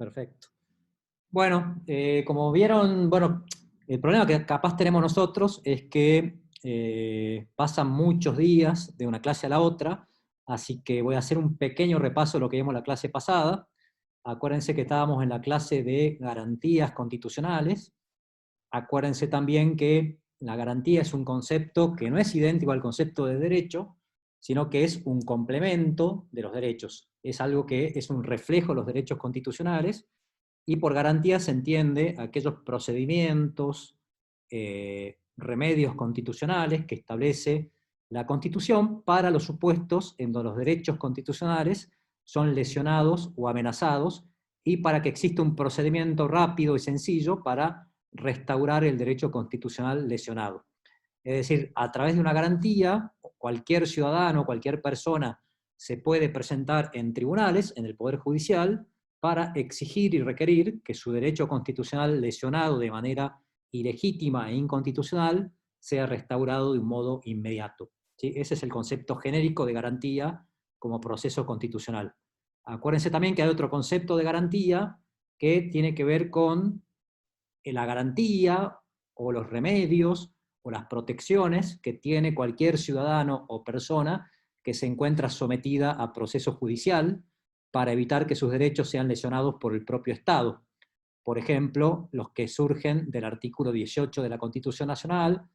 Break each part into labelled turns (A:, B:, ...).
A: Perfecto. Bueno, como vieron, bueno, el problema que capaz tenemos nosotros es que pasan muchos días de una clase a la otra, así que voy a hacer un pequeño repaso de lo que vimos la clase pasada. Acuérdense que estábamos en la clase de garantías constitucionales. Acuérdense también que la garantía es un concepto que no es idéntico al concepto de derecho, sino que es un complemento de los derechos. Es algo que es un reflejo de los derechos constitucionales, y por garantía se entiende aquellos procedimientos, remedios constitucionales que establece la Constitución para los supuestos en donde los derechos constitucionales son lesionados o amenazados, y para que exista un procedimiento rápido y sencillo para restaurar el derecho constitucional lesionado. Es decir, a través de una garantía, cualquier ciudadano, cualquier persona se puede presentar en tribunales, en el Poder Judicial, para exigir y requerir que su derecho constitucional lesionado de manera ilegítima e inconstitucional sea restaurado de un modo inmediato. ¿Sí? Ese es el concepto genérico de garantía como proceso constitucional. Acuérdense también que hay otro concepto de garantía que tiene que ver con la garantía o los remedios o las protecciones que tiene cualquier ciudadano o persona que se encuentra sometida a proceso judicial para evitar que sus derechos sean lesionados por el propio Estado. Por ejemplo, los que surgen del artículo 18 de la Constitución Nacional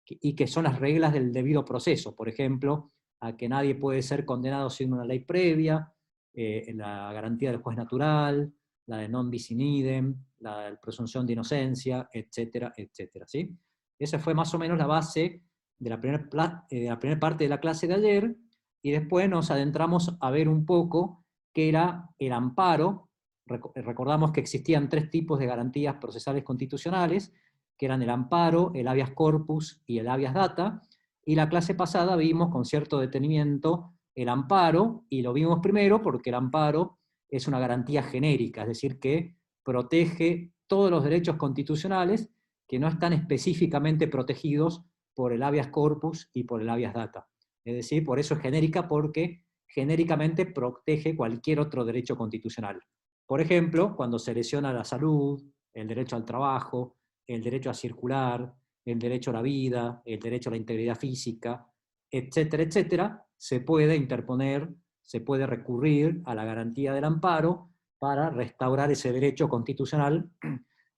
A: y que son las reglas del debido proceso. Por ejemplo, a que nadie puede ser condenado sin una ley previa, la garantía del juez natural, la de non bis in idem, la de presunción de inocencia, etcétera, etcétera. ¿Sí? Esa fue más o menos la base de la primera parte de la clase de ayer, y después nos adentramos a ver un poco qué era el amparo. Recordamos que existían tres tipos de garantías procesales constitucionales, que eran el amparo, el habeas corpus y el habeas data, y la clase pasada vimos con cierto detenimiento el amparo, y lo vimos primero porque el amparo es una garantía genérica, es decir, que protege todos los derechos constitucionales que no están específicamente protegidos por el habeas corpus y por el habeas data. Es decir, por eso es genérica, porque genéricamente protege cualquier otro derecho constitucional. Por ejemplo, cuando se lesiona la salud, el derecho al trabajo, el derecho a circular, el derecho a la vida, el derecho a la integridad física, etcétera, etcétera, se puede interponer, se puede recurrir a la garantía del amparo para restaurar ese derecho constitucional,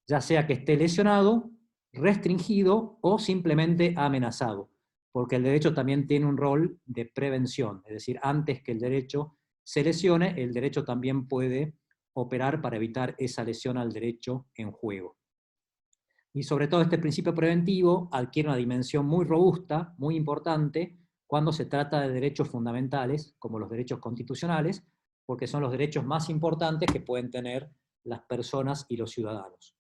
A: ya sea que esté lesionado, restringido o simplemente amenazado, porque el derecho también tiene un rol de prevención, es decir, antes que el derecho se lesione, el derecho también puede operar para evitar esa lesión al derecho en juego. Y sobre todo este principio preventivo adquiere una dimensión muy robusta, muy importante, cuando se trata de derechos fundamentales, como los derechos constitucionales, porque son los derechos más importantes que pueden tener las personas y los ciudadanos.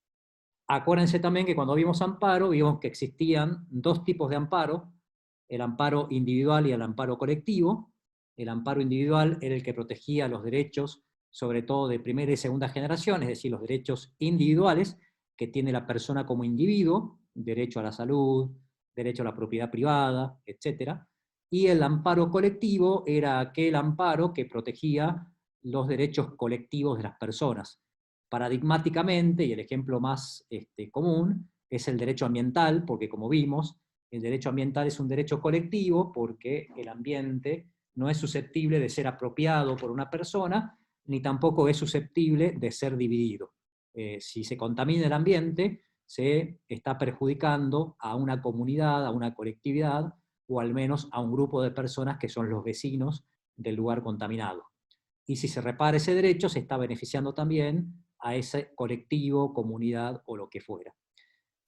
A: Acuérdense también que cuando vimos amparo, vimos que existían dos tipos de amparo, el amparo individual y el amparo colectivo. El amparo individual era el que protegía los derechos, sobre todo de primera y segunda generación, es decir, los derechos individuales que tiene la persona como individuo, derecho a la salud, derecho a la propiedad privada, etc. Y el amparo colectivo era aquel amparo que protegía los derechos colectivos de las personas. Paradigmáticamente, y el ejemplo más común, es el derecho ambiental, porque como vimos, el derecho ambiental es un derecho colectivo porque el ambiente no es susceptible de ser apropiado por una persona, ni tampoco es susceptible de ser dividido. Si se contamina el ambiente, se está perjudicando a una comunidad, a una colectividad, o al menos a un grupo de personas que son los vecinos del lugar contaminado. Y si se repara ese derecho, se está beneficiando también a ese colectivo, comunidad o lo que fuera.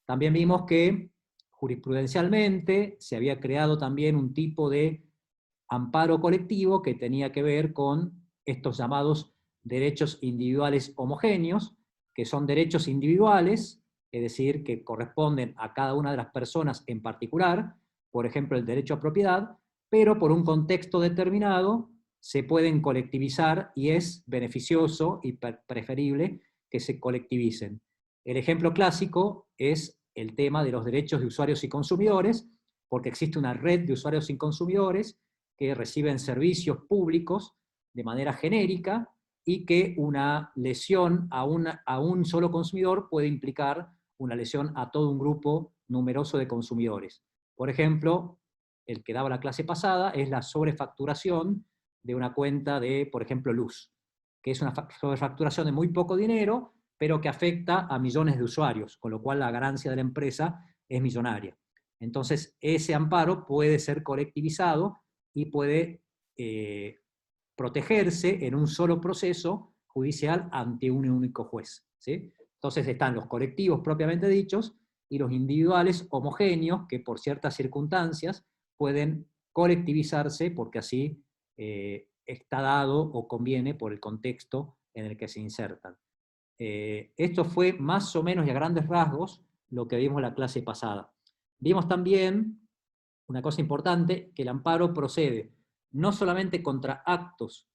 A: También vimos que jurisprudencialmente se había creado también un tipo de amparo colectivo que tenía que ver con estos llamados derechos individuales homogéneos, que son derechos individuales, es decir, que corresponden a cada una de las personas en particular, por ejemplo, el derecho a propiedad, pero por un contexto determinado se pueden colectivizar y es beneficioso y preferible que se colectivicen. El ejemplo clásico es el tema de los derechos de usuarios y consumidores, porque existe una red de usuarios y consumidores que reciben servicios públicos de manera genérica, y que una lesión a un solo consumidor puede implicar una lesión a todo un grupo numeroso de consumidores. Por ejemplo, el que daba la clase pasada es la sobrefacturación de una cuenta de, por ejemplo, luz, que es una sobrefacturación de muy poco dinero, pero que afecta a millones de usuarios, con lo cual la ganancia de la empresa es millonaria. Entonces, ese amparo puede ser colectivizado y puede protegerse en un solo proceso judicial ante un único juez, ¿sí? Entonces están los colectivos propiamente dichos y los individuales homogéneos que por ciertas circunstancias pueden colectivizarse porque así está dado o conviene por el contexto en el que se insertan. Esto fue más o menos y a grandes rasgos lo que vimos en la clase pasada. Vimos también una cosa importante, que el amparo procede no solamente contra actos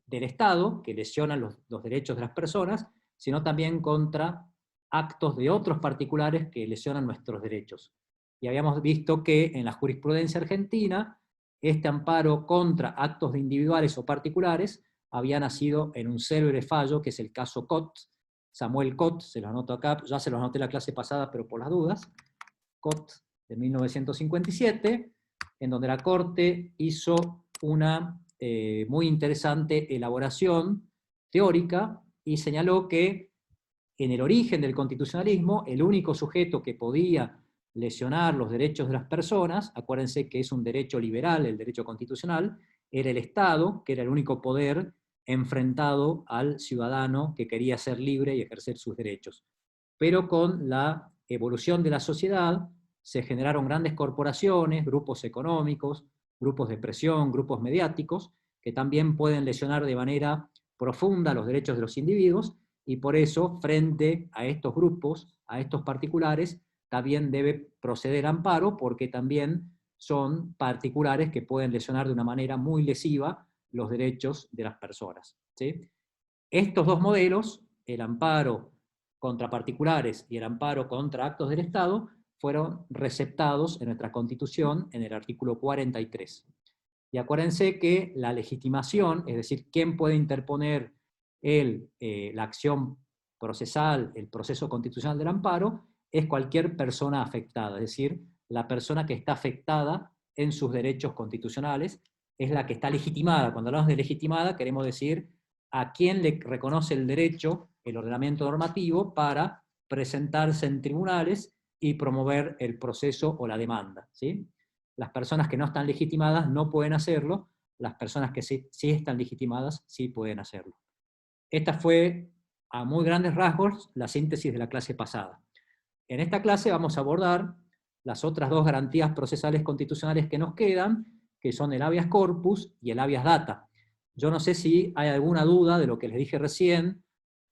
A: del Estado, que lesionan los derechos de las personas, sino también contra actos de otros particulares que lesionan nuestros derechos. Y habíamos visto que en la jurisprudencia argentina, este amparo contra actos de individuales o particulares había nacido en un célebre fallo, que es el caso Cot, Samuel Cot, se lo anoto acá, ya se lo anoté la clase pasada, pero por las dudas, Cot de 1957, en donde la Corte hizo una muy interesante elaboración teórica y señaló que en el origen del constitucionalismo, el único sujeto que podía lesionar los derechos de las personas, acuérdense que es un derecho liberal, el derecho constitucional, era el Estado, que era el único poder enfrentado al ciudadano que quería ser libre y ejercer sus derechos. Pero con la evolución de la sociedad, se generaron grandes corporaciones, grupos económicos, grupos de presión, grupos mediáticos, que también pueden lesionar de manera profunda los derechos de los individuos, y por eso, frente a estos grupos, a estos particulares, también debe proceder amparo, porque también son particulares que pueden lesionar de una manera muy lesiva los derechos de las personas, ¿sí? Estos dos modelos, el amparo contra particulares y el amparo contra actos del Estado, fueron receptados en nuestra Constitución en el artículo 43. Y acuérdense que la legitimación, es decir, quién puede interponer la acción procesal, el proceso constitucional del amparo, es cualquier persona afectada, es decir, la persona que está afectada en sus derechos constitucionales, es la que está legitimada. Cuando hablamos de legitimada, queremos decir a quién le reconoce el derecho, el ordenamiento normativo, para presentarse en tribunales y promover el proceso o la demanda, ¿sí? Las personas que no están legitimadas no pueden hacerlo, las personas que sí están legitimadas sí pueden hacerlo. Esta fue, a muy grandes rasgos, la síntesis de la clase pasada. En esta clase vamos a abordar las otras dos garantías procesales constitucionales que nos quedan, que son el habeas corpus y el habeas data. Yo no sé si hay alguna duda de lo que les dije recién,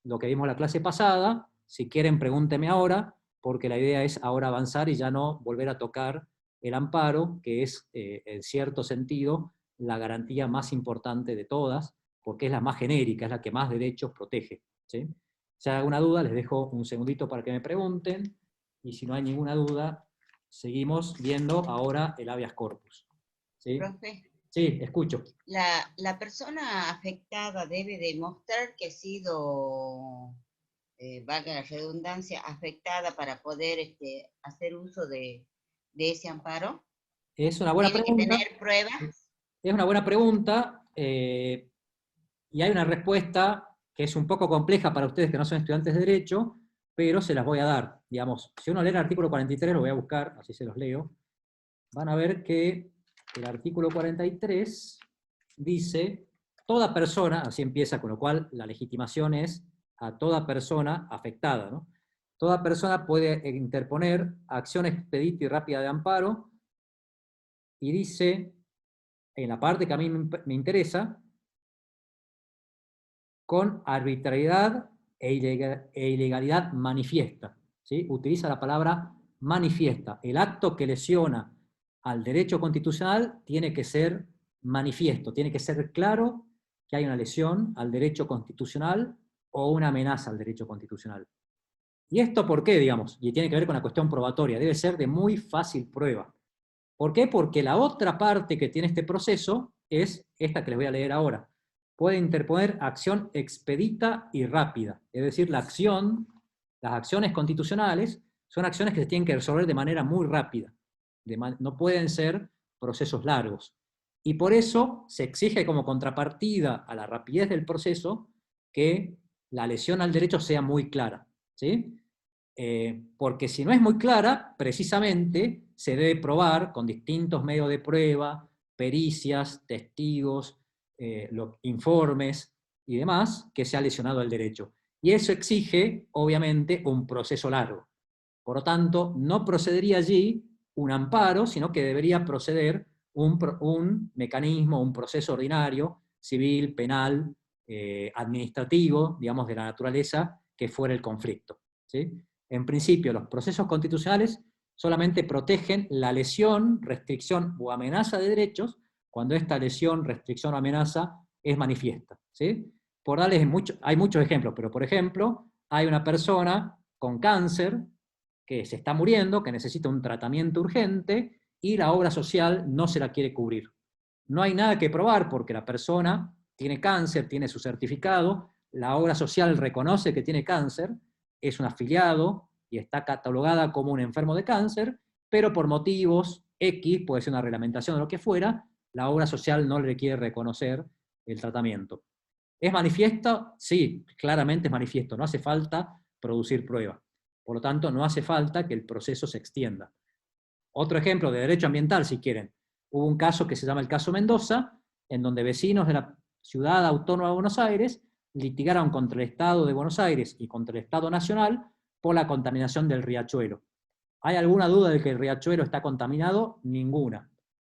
A: lo que vimos en la clase pasada. Si quieren, pregúntenme ahora, porque la idea es ahora avanzar y ya no volver a tocar el amparo, que es, en cierto sentido, la garantía más importante de todas, porque es la más genérica, es la que más derechos protege, ¿sí? Si hay alguna duda, les dejo un segundito para que me pregunten, y si no hay ninguna duda, seguimos viendo ahora el habeas corpus, ¿sí?
B: Profe,
A: Sí, escucho.
B: la persona afectada debe demostrar que ha sido, valga la redundancia, afectada para poder hacer uso de ese amparo.
A: Es una buena
B: ¿Tiene que
A: pregunta.
B: tener pruebas?
A: Es una buena pregunta, y hay una respuesta que es un poco compleja para ustedes que no son estudiantes de Derecho, pero se las voy a dar. Digamos, si uno lee el artículo 43, lo voy a buscar, así se los leo, van a ver que el artículo 43 dice, toda persona, así empieza, con lo cual la legitimación es a toda persona afectada, ¿no? Toda persona puede interponer acción expedita y rápida de amparo, y dice, en la parte que a mí me interesa, con arbitrariedad e ilegalidad manifiesta, ¿sí? Utiliza la palabra manifiesta. El acto que lesiona al derecho constitucional tiene que ser manifiesto, tiene que ser claro que hay una lesión al derecho constitucional o una amenaza al derecho constitucional. ¿Y esto por qué, digamos? Y tiene que ver con la cuestión probatoria, debe ser de muy fácil prueba. ¿Por qué? Porque la otra parte que tiene este proceso es esta que les voy a leer ahora. puede interponer acción expedita y rápida. Es decir, las acciones constitucionales son acciones que se tienen que resolver de manera muy rápida. No pueden ser procesos largos. Y por eso se exige como contrapartida a la rapidez del proceso que la lesión al derecho sea muy clara, ¿sí? Porque si no es muy clara, precisamente se debe probar con distintos medios de prueba, pericias, testigos, informes y demás, que se ha lesionado el derecho. Y eso exige, obviamente, un proceso largo. Por lo tanto, no procedería allí un amparo, sino que debería proceder un mecanismo, un proceso ordinario, civil, penal, administrativo, digamos, de la naturaleza que fuera el conflicto, ¿sí? En principio, los procesos constitucionales solamente protegen la lesión, restricción o amenaza de derechos cuando esta lesión, restricción o amenaza es manifiesta, ¿sí? Por darles hay muchos ejemplos, pero por ejemplo, hay una persona con cáncer que se está muriendo, que necesita un tratamiento urgente, y la obra social no se la quiere cubrir. No hay nada que probar porque la persona tiene cáncer, tiene su certificado, la obra social reconoce que tiene cáncer, es un afiliado y está catalogada como un enfermo de cáncer, pero por motivos X, puede ser una reglamentación o lo que fuera, la obra social no le quiere reconocer el tratamiento. ¿Es manifiesto? Sí, claramente es manifiesto, no hace falta producir prueba. Por lo tanto, no hace falta que el proceso se extienda. Otro ejemplo de derecho ambiental, si quieren. Hubo un caso que se llama el caso Mendoza, en donde vecinos de la ciudad autónoma de Buenos Aires litigaron contra el Estado de Buenos Aires y contra el Estado Nacional por la contaminación del riachuelo. ¿Hay alguna duda de que el riachuelo está contaminado? Ninguna.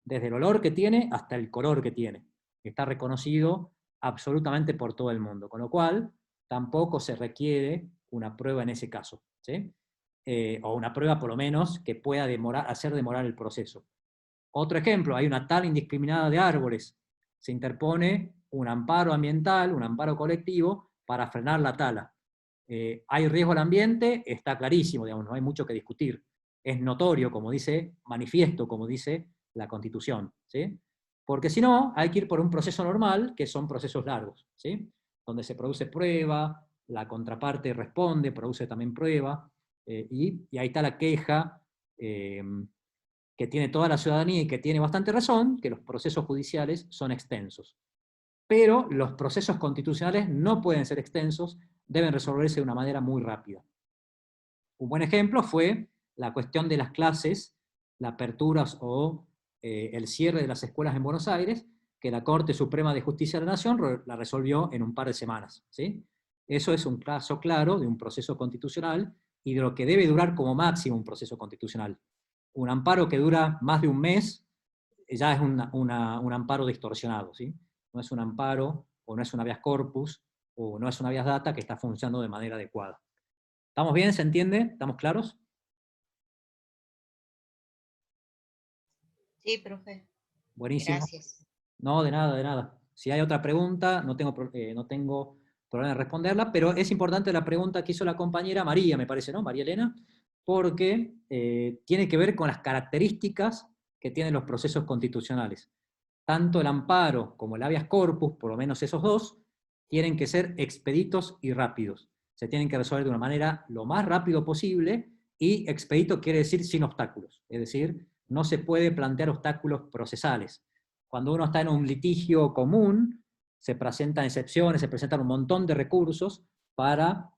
A: Desde el olor que tiene hasta el color que tiene. Está reconocido absolutamente por todo el mundo. Con lo cual, tampoco se requiere una prueba en ese caso, ¿sí? O una prueba por lo menos que pueda hacer demorar el proceso. Otro ejemplo, hay una tala indiscriminada de árboles. Se interpone un amparo ambiental, un amparo colectivo, para frenar la tala. ¿Hay riesgo al ambiente? Está clarísimo, digamos, no hay mucho que discutir. Es notorio, como dice, manifiesto, como dice la Constitución, ¿sí? Porque si no, hay que ir por un proceso normal, que son procesos largos, ¿sí? Donde se produce prueba, la contraparte responde, produce también prueba, y ahí está la queja, que tiene toda la ciudadanía y que tiene bastante razón, que los procesos judiciales son extensos. Pero los procesos constitucionales no pueden ser extensos, deben resolverse de una manera muy rápida. Un buen ejemplo fue la cuestión de las clases, las aperturas o el cierre de las escuelas en Buenos Aires, que la Corte Suprema de Justicia de la Nación la resolvió en un par de semanas, ¿sí? Eso es un caso claro de un proceso constitucional y de lo que debe durar como máximo un proceso constitucional. Un amparo que dura más de un mes ya es un amparo distorsionado, ¿sí? No es un amparo, o no es un habeas corpus, o no es un habeas data que está funcionando de manera adecuada. ¿Estamos bien? ¿Se entiende? ¿Estamos claros?
B: Sí, profe.
A: Buenísimo.
B: Gracias.
A: No, de nada, de nada. Si hay otra pregunta, no tengo problema en responderla, pero es importante la pregunta que hizo la compañera María, me parece, ¿no? María Elena, porque tiene que ver con las características que tienen los procesos constitucionales. Tanto el amparo como el habeas corpus, por lo menos esos dos, tienen que ser expeditos y rápidos. Se tienen que resolver de una manera lo más rápido posible, y expedito quiere decir sin obstáculos. Es decir, no se puede plantear obstáculos procesales. Cuando uno está en un litigio común, se presentan excepciones, se presentan un montón de recursos para,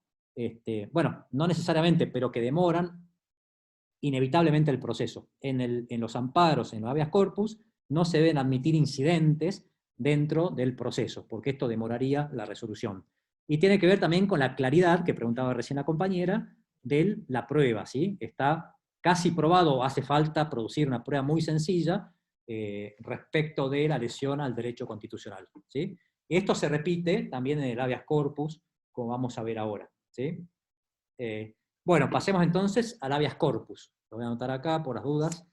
A: bueno, no necesariamente, pero que demoran inevitablemente el proceso. En los amparos, en los habeas corpus, no se deben admitir incidentes dentro del proceso, porque esto demoraría la resolución. Y tiene que ver también con la claridad, que preguntaba recién la compañera, de la prueba, ¿sí? Está casi probado, hace falta producir una prueba muy sencilla respecto de la lesión al derecho constitucional, ¿sí? Esto se repite también en el habeas corpus, como vamos a ver ahora, ¿sí? Bueno, pasemos entonces al habeas corpus. Lo voy a anotar acá por las dudas,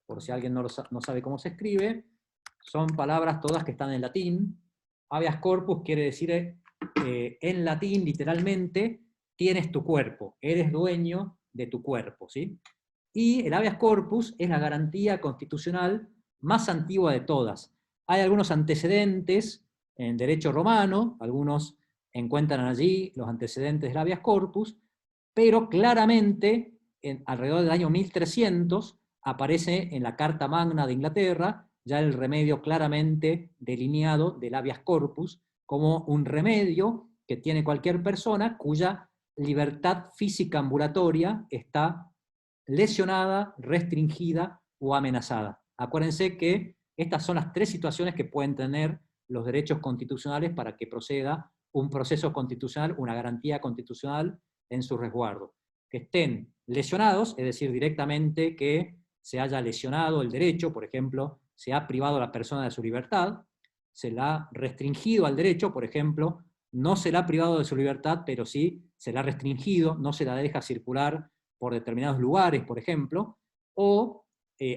A: por si alguien no sabe cómo se escribe. Son palabras todas que están en latín. Habeas corpus quiere decir, en latín, literalmente, tienes tu cuerpo, eres dueño de tu cuerpo, ¿sí? Y el habeas corpus es la garantía constitucional más antigua de todas. Hay algunos antecedentes en el derecho romano, algunos encuentran allí los antecedentes del habeas corpus, pero claramente, alrededor del año 1300, aparece en la Carta Magna de Inglaterra ya el remedio claramente delineado del habeas corpus como un remedio que tiene cualquier persona cuya libertad física ambulatoria está lesionada, restringida o amenazada. Acuérdense que estas son las tres situaciones que pueden tener los derechos constitucionales para que proceda un proceso constitucional, una garantía constitucional en su resguardo. Que estén lesionados, es decir, directamente que se haya lesionado el derecho, por ejemplo, se ha privado a la persona de su libertad, se la ha restringido al derecho, por ejemplo, no se la ha privado de su libertad, pero sí se la ha restringido, no se la deja circular por determinados lugares, por ejemplo, o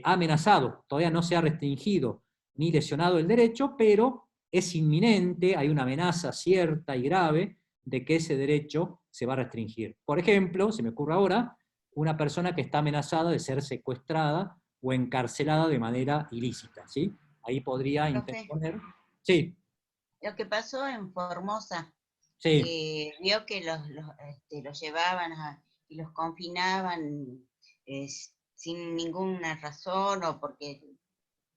A: ha amenazado, todavía no se ha restringido ni lesionado el derecho, pero es inminente, hay una amenaza cierta y grave de que ese derecho se va a restringir. Por ejemplo, se me ocurre ahora, una persona que está amenazada de ser secuestrada o encarcelada de manera ilícita, ¿sí? Ahí podría
B: Profe,
A: interponer. Sí,
B: lo que pasó en Formosa,
A: sí,
B: que vio que los llevaban y los confinaban eh, sin ninguna razón o porque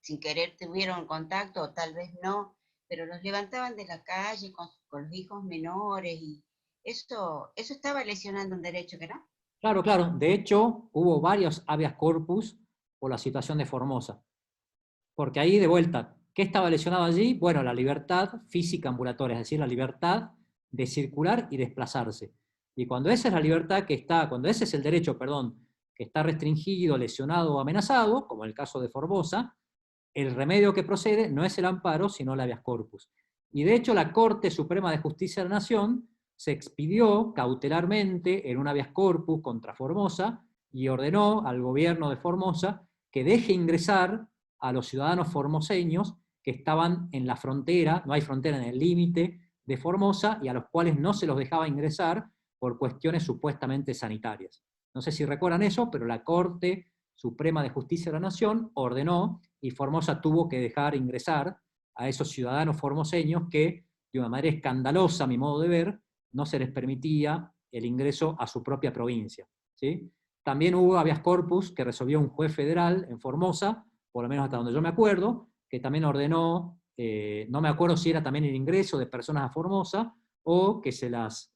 B: sin querer tuvieron contacto o tal vez no, pero los levantaban de la calle con los hijos menores y eso estaba lesionando un derecho, ¿que no?
A: claro, claro. De hecho, hubo varios habeas corpus por la situación de Formosa. Porque ahí, de vuelta, ¿qué estaba lesionado allí? Bueno, la libertad física ambulatoria, es decir, la libertad de circular y desplazarse. Y cuando esa es la libertad que está, cuando ese es el derecho, perdón, que está restringido, lesionado o amenazado, como en el caso de Formosa, el remedio que procede no es el amparo, sino el habeas corpus. Y de hecho, la Corte Suprema de Justicia de la Nación se expidió cautelarmente en un habeas corpus contra Formosa y ordenó al gobierno de Formosa que deje ingresar a los ciudadanos formoseños que estaban en la frontera, no hay frontera en el límite de Formosa, y a los cuales no se los dejaba ingresar por cuestiones supuestamente sanitarias. No sé si recuerdan eso, pero la Corte Suprema de Justicia de la Nación ordenó y Formosa tuvo que dejar ingresar a esos ciudadanos formoseños que, de una manera escandalosa, a mi modo de ver, no se les permitía el ingreso a su propia provincia, ¿sí? También hubo habeas corpus que resolvió un juez federal en Formosa, por lo menos hasta donde yo me acuerdo, que también ordenó, no me acuerdo si era también el ingreso de personas a Formosa o que se las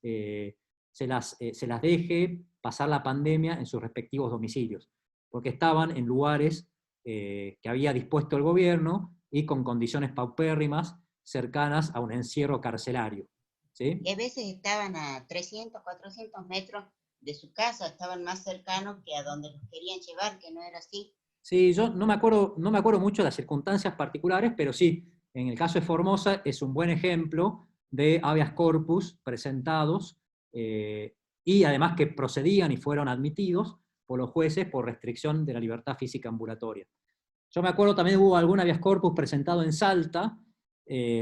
A: deje pasar la pandemia en sus respectivos domicilios, porque estaban en lugares que había dispuesto el gobierno y con condiciones paupérrimas cercanas a un encierro carcelario, ¿sí?
B: Y a veces estaban a 300, 400 metros de su casa, estaban más cercanos que a donde los querían llevar, que no era así.
A: Sí, yo no me acuerdo mucho de las circunstancias particulares, pero sí, en el caso de Formosa es un buen ejemplo de habeas corpus presentados y además que procedían y fueron admitidos por los jueces por restricción de la libertad física ambulatoria. Yo me acuerdo también hubo algún habeas corpus presentado en Salta,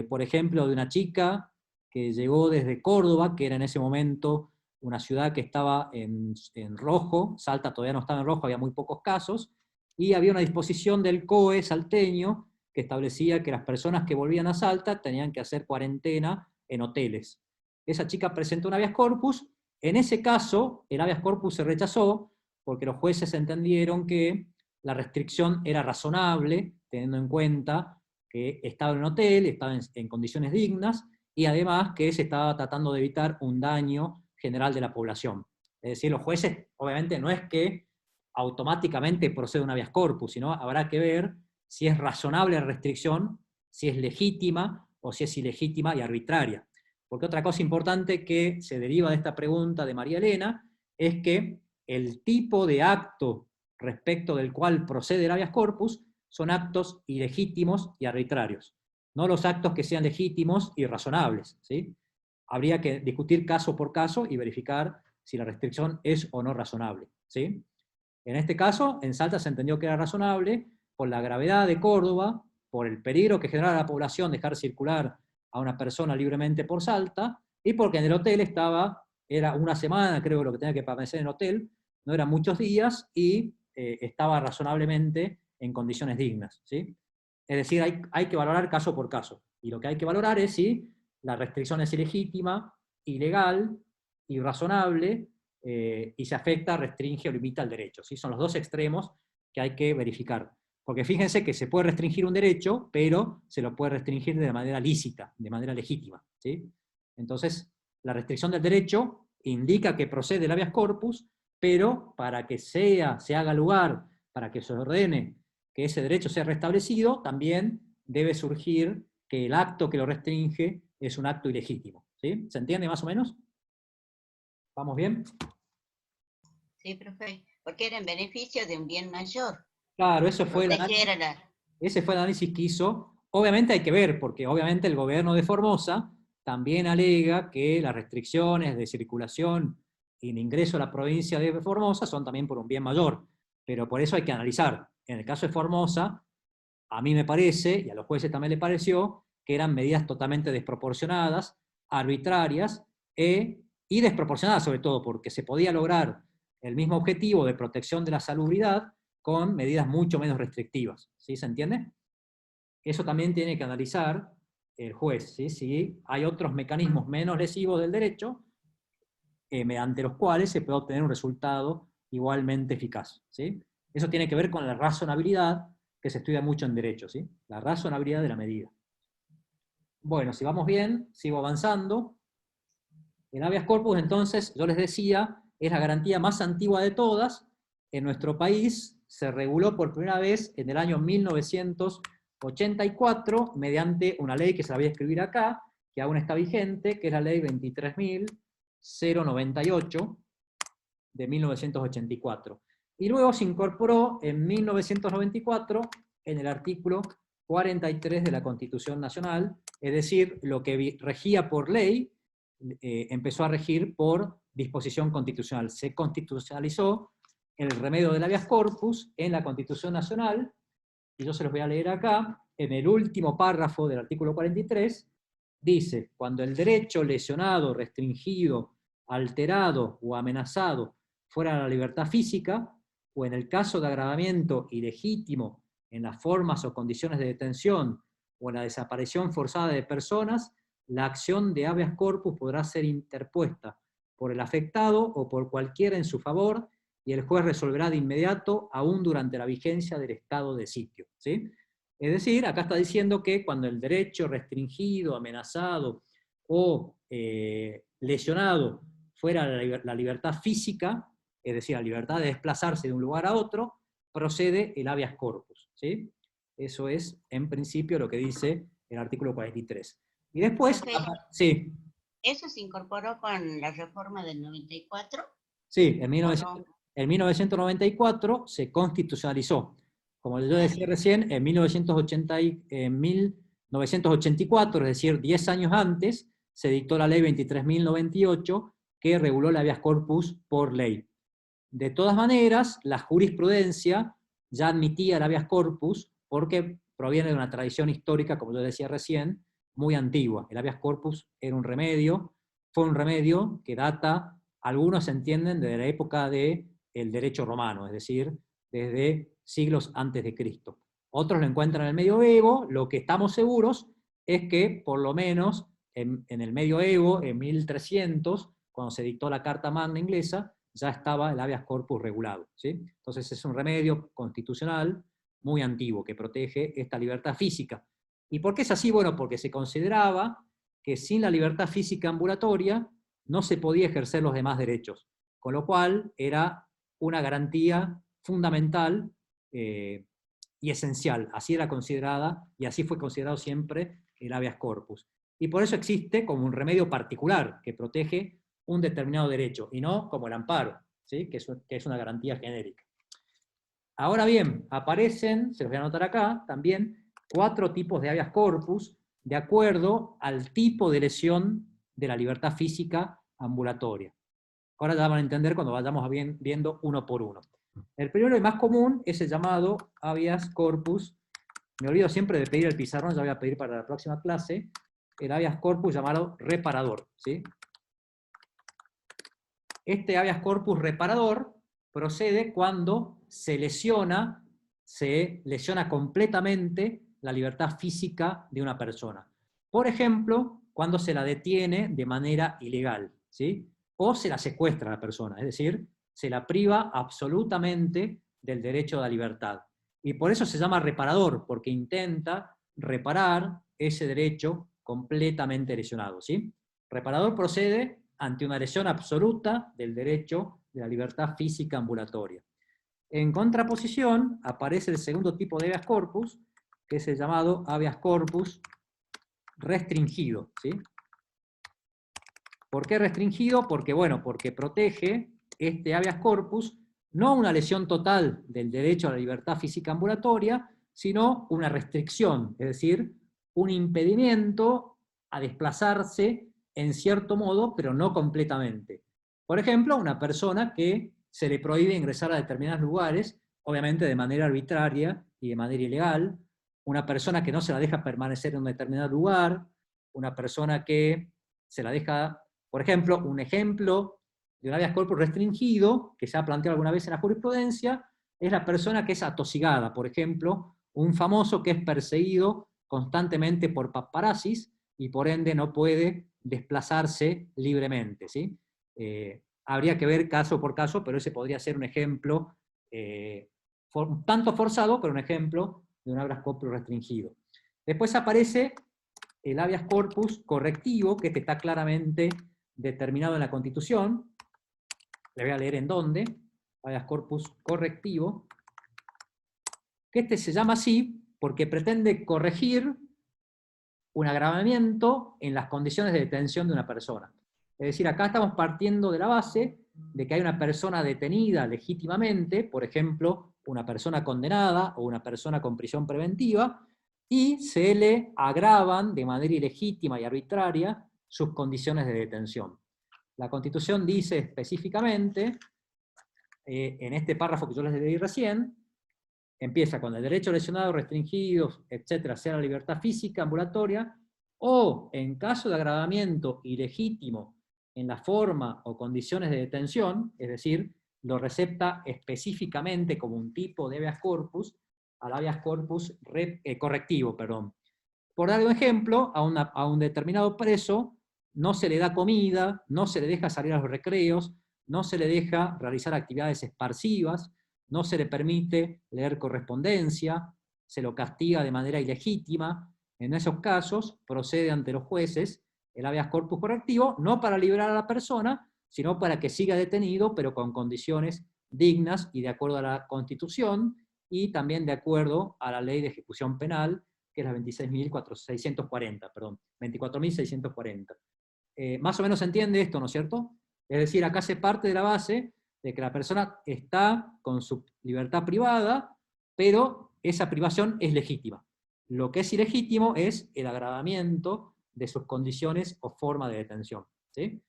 A: por ejemplo, de una chica que llegó desde Córdoba, que era en ese momento una ciudad que estaba en rojo. Salta todavía no estaba en rojo, había muy pocos casos, y había una disposición del COE salteño que establecía que las personas que volvían a Salta tenían que hacer cuarentena en hoteles. Esa chica presentó un habeas corpus. En ese caso, el habeas corpus se rechazó porque los jueces entendieron que la restricción era razonable, teniendo en cuenta que estaba en un hotel, estaba en condiciones dignas, y además que se estaba tratando de evitar un daño general de la población. Es decir, los jueces, obviamente, no es que automáticamente procede un habeas corpus, sino habrá que ver si es razonable la restricción, si es legítima o si es ilegítima y arbitraria. Porque otra cosa importante que se deriva de esta pregunta de María Elena es que el tipo de acto respecto del cual procede el habeas corpus son actos ilegítimos y arbitrarios, no los actos que sean legítimos y razonables, ¿sí? Habría que discutir caso por caso y verificar si la restricción es o no razonable, ¿sí? En este caso, en Salta se entendió que era razonable por la gravedad de Córdoba, por el peligro que generaba a la población dejar circular a una persona libremente por Salta, y porque en el hotel era una semana, creo, lo que tenía que permanecer en el hotel, no eran muchos días, y estaba razonablemente en condiciones dignas, ¿sí? Es decir, hay que valorar caso por caso. Y lo que hay que valorar es si la restricción es ilegítima, ilegal, irrazonable, y se afecta, restringe o limita el derecho, ¿sí? Son los dos extremos que hay que verificar. Porque fíjense que se puede restringir un derecho, pero se lo puede restringir de manera lícita, de manera legítima, ¿sí? Entonces, la restricción del derecho indica que procede del habeas corpus, pero para que se haga lugar, para que se ordene que ese derecho sea restablecido, también debe surgir que el acto que lo restringe es un acto ilegítimo, ¿sí? ¿Se entiende más o menos? ¿Vamos bien?
B: Sí, profe, porque era en beneficio de un bien mayor.
A: Claro, eso fue
B: Proteger a la...
A: ese fue el análisis que hizo. Obviamente hay que ver, porque obviamente el gobierno de Formosa también alega que las restricciones de circulación y de ingreso a la provincia de Formosa son también por un bien mayor, pero por eso hay que analizar. En el caso de Formosa, a mí me parece, y a los jueces también le pareció, que eran medidas totalmente desproporcionadas, arbitrarias y desproporcionadas sobre todo, porque se podía lograr el mismo objetivo de protección de la salubridad con medidas mucho menos restrictivas. ¿Sí? ¿Se entiende? Eso también tiene que analizar el juez, ¿sí? Si hay otros mecanismos menos lesivos del derecho, mediante los cuales se puede obtener un resultado igualmente eficaz, ¿sí? Eso tiene que ver con la razonabilidad, que se estudia mucho en derecho, ¿sí? La razonabilidad de la medida. Bueno, si vamos bien, sigo avanzando. El habeas corpus, entonces, yo les decía, es la garantía más antigua de todas. En nuestro país se reguló por primera vez en el año 1984 mediante una ley que se la voy a escribir acá, que aún está vigente, que es la ley 23.098 de 1984. Y luego se incorporó en 1994 en el artículo 43 de la Constitución Nacional, es decir, lo que regía por ley empezó a regir por disposición constitucional. Se constitucionalizó el remedio del habeas corpus en la Constitución Nacional, y yo se los voy a leer acá, en el último párrafo del artículo 43, dice: cuando el derecho lesionado, restringido, alterado o amenazado fuera la libertad física, o en el caso de agravamiento ilegítimo en las formas o condiciones de detención o en la desaparición forzada de personas, la acción de habeas corpus podrá ser interpuesta por el afectado o por cualquiera en su favor, y el juez resolverá de inmediato, aún durante la vigencia del estado de sitio, ¿sí? Es decir, acá está diciendo que cuando el derecho restringido, amenazado o lesionado fuera la libertad física, es decir, la libertad de desplazarse de un lugar a otro, procede el habeas corpus, ¿sí? Eso es, en principio, lo que dice el artículo 43. Y después,
B: Profe,
A: sí,
B: ¿eso se incorporó con la reforma del 94
A: sí,
B: o no?
A: en 1994 se constitucionalizó. Como yo
B: Ah,
A: decía
B: bien.
A: recién, en 1984, es decir, 10 años antes, se dictó la ley 23.098 que reguló el habeas corpus por ley. De todas maneras, la jurisprudencia ya admitía el habeas corpus porque proviene de una tradición histórica, como yo decía recién, muy antigua. El habeas corpus era un remedio, fue un remedio que data, algunos entienden, desde la época del derecho romano, es decir, desde siglos antes de Cristo. Otros lo encuentran en el medioevo. Lo que estamos seguros es que, por lo menos, en el medioevo, en 1300, cuando se dictó la Carta Magna inglesa, ya estaba el habeas corpus regulado, ¿sí? Entonces es un remedio constitucional muy antiguo que protege esta libertad física. ¿Y por qué es así? Bueno, porque se consideraba que sin la libertad física ambulatoria no se podía ejercer los demás derechos, con lo cual era una garantía fundamental y esencial. Así era considerada y así fue considerado siempre el habeas corpus. Y por eso existe como un remedio particular que protege un determinado derecho, y no como el amparo, ¿sí? que es una garantía genérica. Ahora bien, aparecen, se los voy a anotar acá, también 4 tipos de habeas corpus de acuerdo al tipo de lesión de la libertad física ambulatoria. Ahora ya van a entender cuando vayamos viendo uno por uno. El primero y más común es el llamado habeas corpus. Me olvido siempre de pedir el pizarrón, ya voy a pedir para la próxima clase, el habeas corpus llamado reparador, ¿sí? Este habeas corpus reparador procede cuando se lesiona completamente la libertad física de una persona. Por ejemplo, cuando se la detiene de manera ilegal, ¿sí? O se la secuestra a la persona, es decir, se la priva absolutamente del derecho a la libertad. Y por eso se llama reparador, porque intenta reparar ese derecho completamente lesionado, ¿sí? Reparador procede ante una lesión absoluta del derecho de la libertad física ambulatoria. En contraposición, aparece el segundo tipo de habeas corpus, que es el llamado habeas corpus restringido, ¿sí? ¿Por qué restringido? Porque, bueno, porque protege este habeas corpus no una lesión total del derecho a la libertad física ambulatoria, sino una restricción, es decir, un impedimento a desplazarse en cierto modo, pero no completamente. Por ejemplo, una persona que se le prohíbe ingresar a determinados lugares, obviamente de manera arbitraria y de manera ilegal, una persona que no se la deja permanecer en un determinado lugar, una persona que se la deja, por ejemplo, un ejemplo de un habeas corpus restringido, que se ha planteado alguna vez en la jurisprudencia, es la persona que es atosigada, por ejemplo, un famoso que es perseguido constantemente por paparazzis y por ende no puede desplazarse libremente, ¿sí? Habría que ver caso por caso, pero ese podría ser un ejemplo tanto forzado, pero un ejemplo de un habeas corpus restringido. Después aparece el habeas corpus correctivo, que está claramente determinado en la Constitución. Le voy a leer en dónde. Habeas corpus correctivo. Que este se llama así porque pretende corregir un agravamiento en las condiciones de detención de una persona. Es decir, acá estamos partiendo de la base de que hay una persona detenida legítimamente, por ejemplo, una persona condenada o una persona con prisión preventiva, y se le agravan de manera ilegítima y arbitraria sus condiciones de detención. La Constitución dice específicamente, en este párrafo que yo les leí recién, empieza con el derecho lesionado, restringido, etcétera, sea la libertad física ambulatoria, o en caso de agravamiento ilegítimo en la forma o condiciones de detención, es decir, lo recepta específicamente como un tipo de habeas corpus, al habeas corpus correctivo, perdón. Por dar un ejemplo, a un determinado preso no se le da comida, no se le deja salir a los recreos, no se le deja realizar actividades esparsivas, no se le permite leer correspondencia, se lo castiga de manera ilegítima. En esos casos procede ante los jueces el habeas corpus correctivo, no para liberar a la persona, sino para que siga detenido, pero con condiciones dignas y de acuerdo a la Constitución, y también de acuerdo a la Ley de Ejecución Penal, que es la 26.640, perdón, 24.640. Más o menos se entiende esto, ¿no es cierto? Es decir, acá se parte de la base de que la persona está con su libertad privada, pero esa privación es legítima. Lo que es ilegítimo es el agravamiento de sus condiciones o forma de detención. ¿Sí?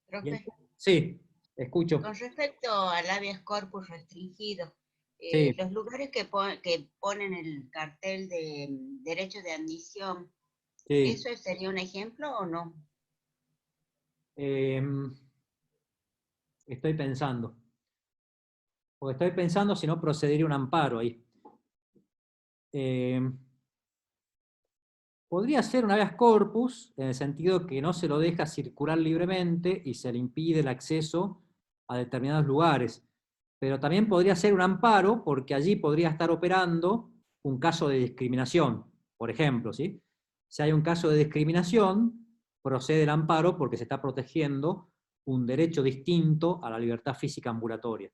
B: Profe,
A: Sí, escucho.
B: con respecto al habeas corpus restringido,
A: Sí.
B: los lugares que ponen el cartel de derecho de admisión,
A: Sí.
B: ¿eso sería un ejemplo o no?
A: Estoy pensando. Porque estoy pensando si no procedería un amparo ahí. Podría ser un habeas corpus, en el sentido que no se lo deja circular libremente y se le impide el acceso a determinados lugares. Pero también podría ser un amparo, porque allí podría estar operando un caso de discriminación, por ejemplo, ¿sí? Si hay un caso de discriminación, procede el amparo porque se está protegiendo un derecho distinto a la libertad física ambulatoria.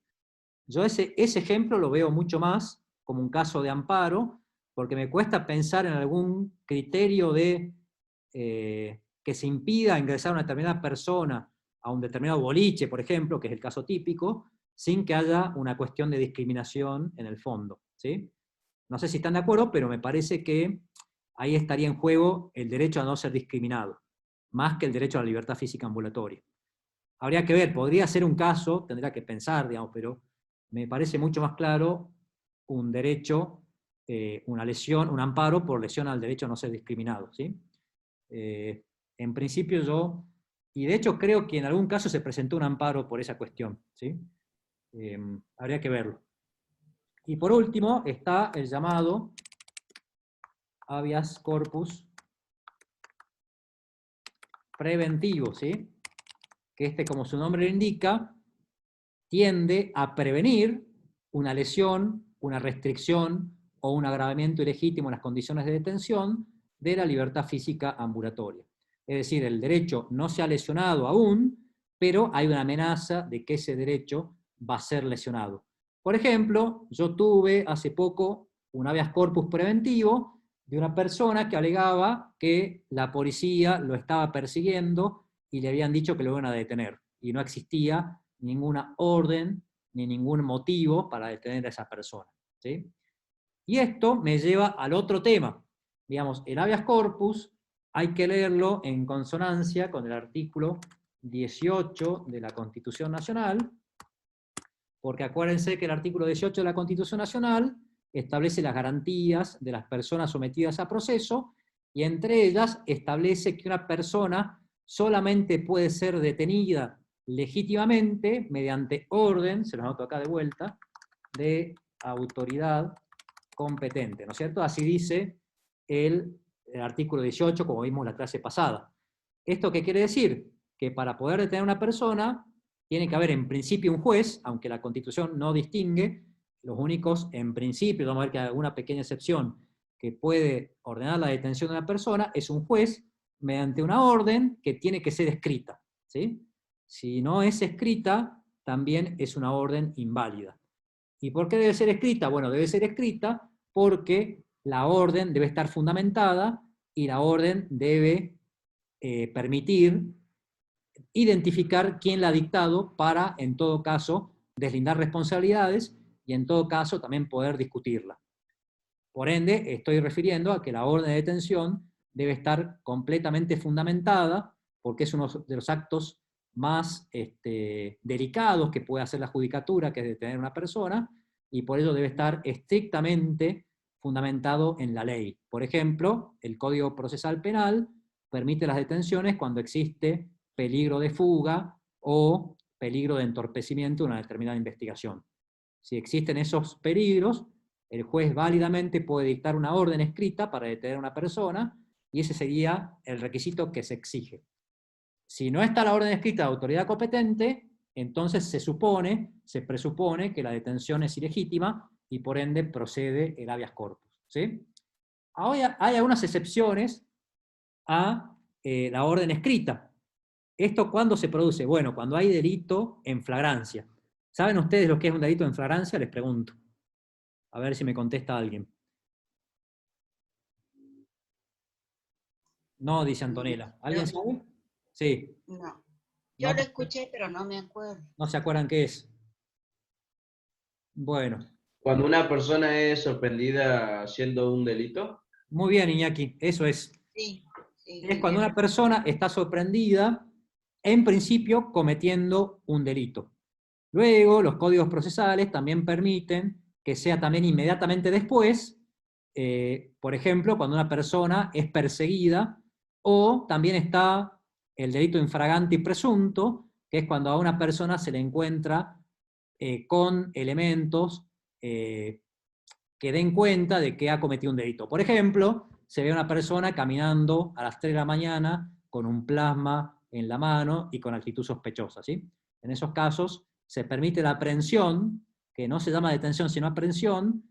A: Yo ese ejemplo lo veo mucho más como un caso de amparo, porque me cuesta pensar en algún criterio de que se impida ingresar a una determinada persona a un determinado boliche, por ejemplo, que es el caso típico, sin que haya una cuestión de discriminación en el fondo. ¿Sí? No sé si están de acuerdo, pero me parece que ahí estaría en juego el derecho a no ser discriminado, más que el derecho a la libertad física ambulatoria. Habría que ver, podría ser un caso, tendría que pensar, digamos, pero me parece mucho más claro un derecho, una lesión, un amparo por lesión al derecho a no ser discriminado. ¿Sí? En principio yo, y de hecho creo que en algún caso se presentó un amparo por esa cuestión. ¿Sí? Habría que verlo. Y por último está el llamado habeas corpus preventivo, ¿sí? Que como su nombre lo indica, tiende a prevenir una lesión, una restricción o un agravamiento ilegítimo en las condiciones de detención de la libertad física ambulatoria. Es decir, el derecho no se ha lesionado aún, pero hay una amenaza de que ese derecho va a ser lesionado. Por ejemplo, yo tuve hace poco un habeas corpus preventivo de una persona que alegaba que la policía lo estaba persiguiendo y le habían dicho que lo iban a detener. Y no existía ninguna orden ni ningún motivo para detener a esa persona, ¿sí? Y esto me lleva al otro tema. Digamos, el habeas corpus hay que leerlo en consonancia con el artículo 18 de la Constitución Nacional, porque acuérdense que el artículo 18 de la Constitución Nacional establece las garantías de las personas sometidas a proceso, y entre ellas establece que una persona solamente puede ser detenida legítimamente mediante orden, se lo anoto acá de vuelta, de autoridad competente, ¿no es cierto? Así dice el artículo 18, como vimos en la clase pasada. ¿Esto qué quiere decir? Que para poder detener a una persona, tiene que haber en principio un juez, aunque la Constitución no distingue, los únicos en principio, vamos a ver que hay alguna pequeña excepción, que puede ordenar la detención de una persona, es un juez mediante una orden que tiene que ser escrita, ¿sí? Si no es escrita, también es una orden inválida. ¿Y por qué debe ser escrita? Bueno, debe ser escrita porque la orden debe estar fundamentada y la orden debe permitir identificar quién la ha dictado para, en todo caso, deslindar responsabilidades y, en todo caso, también poder discutirla. Por ende, estoy refiriendo a que la orden de detención debe estar completamente fundamentada, porque es uno de los actos más delicados que puede hacer la judicatura, que es detener a una persona, y por ello debe estar estrictamente fundamentado en la ley. Por ejemplo, el Código Procesal Penal permite las detenciones cuando existe peligro de fuga o peligro de entorpecimiento de una determinada investigación. Si existen esos peligros, el juez válidamente puede dictar una orden escrita para detener a una persona, y ese sería el requisito que se exige. Si no está la orden escrita de autoridad competente, entonces se presupone que la detención es ilegítima y por ende procede el habeas corpus, ¿sí? Ahora hay algunas excepciones a la orden escrita. ¿Esto cuándo se produce? Bueno, cuando hay delito en flagrancia. ¿Saben ustedes lo que es un delito en flagrancia? Les pregunto. A ver si me contesta alguien. No, dice Antonella. ¿Alguien
B: No,
A: sabe? Sí.
B: no. Yo
A: No,
B: lo escuché, pero no me acuerdo.
A: no se acuerdan qué es. Bueno,
C: Cuando una persona es sorprendida haciendo un delito.
A: muy bien, Iñaki, eso es.
B: Sí, sí,
A: Es
B: sí,
A: cuando
B: bien.
A: una persona está sorprendida, en principio, cometiendo un delito. Luego, los códigos procesales también permiten que sea también inmediatamente después, por ejemplo, cuando una persona es perseguida, o también está el delito infragante y presunto, que es cuando a una persona se le encuentra con elementos que den cuenta de que ha cometido un delito. Por ejemplo, se ve a una persona caminando a las 3 de la mañana con un plasma en la mano y con actitud sospechosa, ¿sí? En esos casos se permite la aprehensión, que no se llama detención sino aprehensión,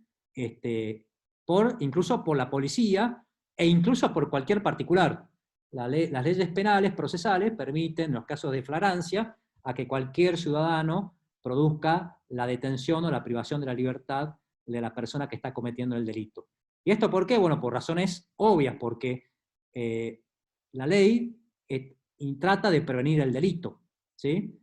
A: incluso por la policía e incluso por cualquier particular. Las leyes penales procesales permiten, en los casos de flagrancia, a que cualquier ciudadano produzca la detención o la privación de la libertad de la persona que está cometiendo el delito. ¿Y esto por qué? Bueno, por razones obvias, porque la ley trata de prevenir el delito, ¿sí?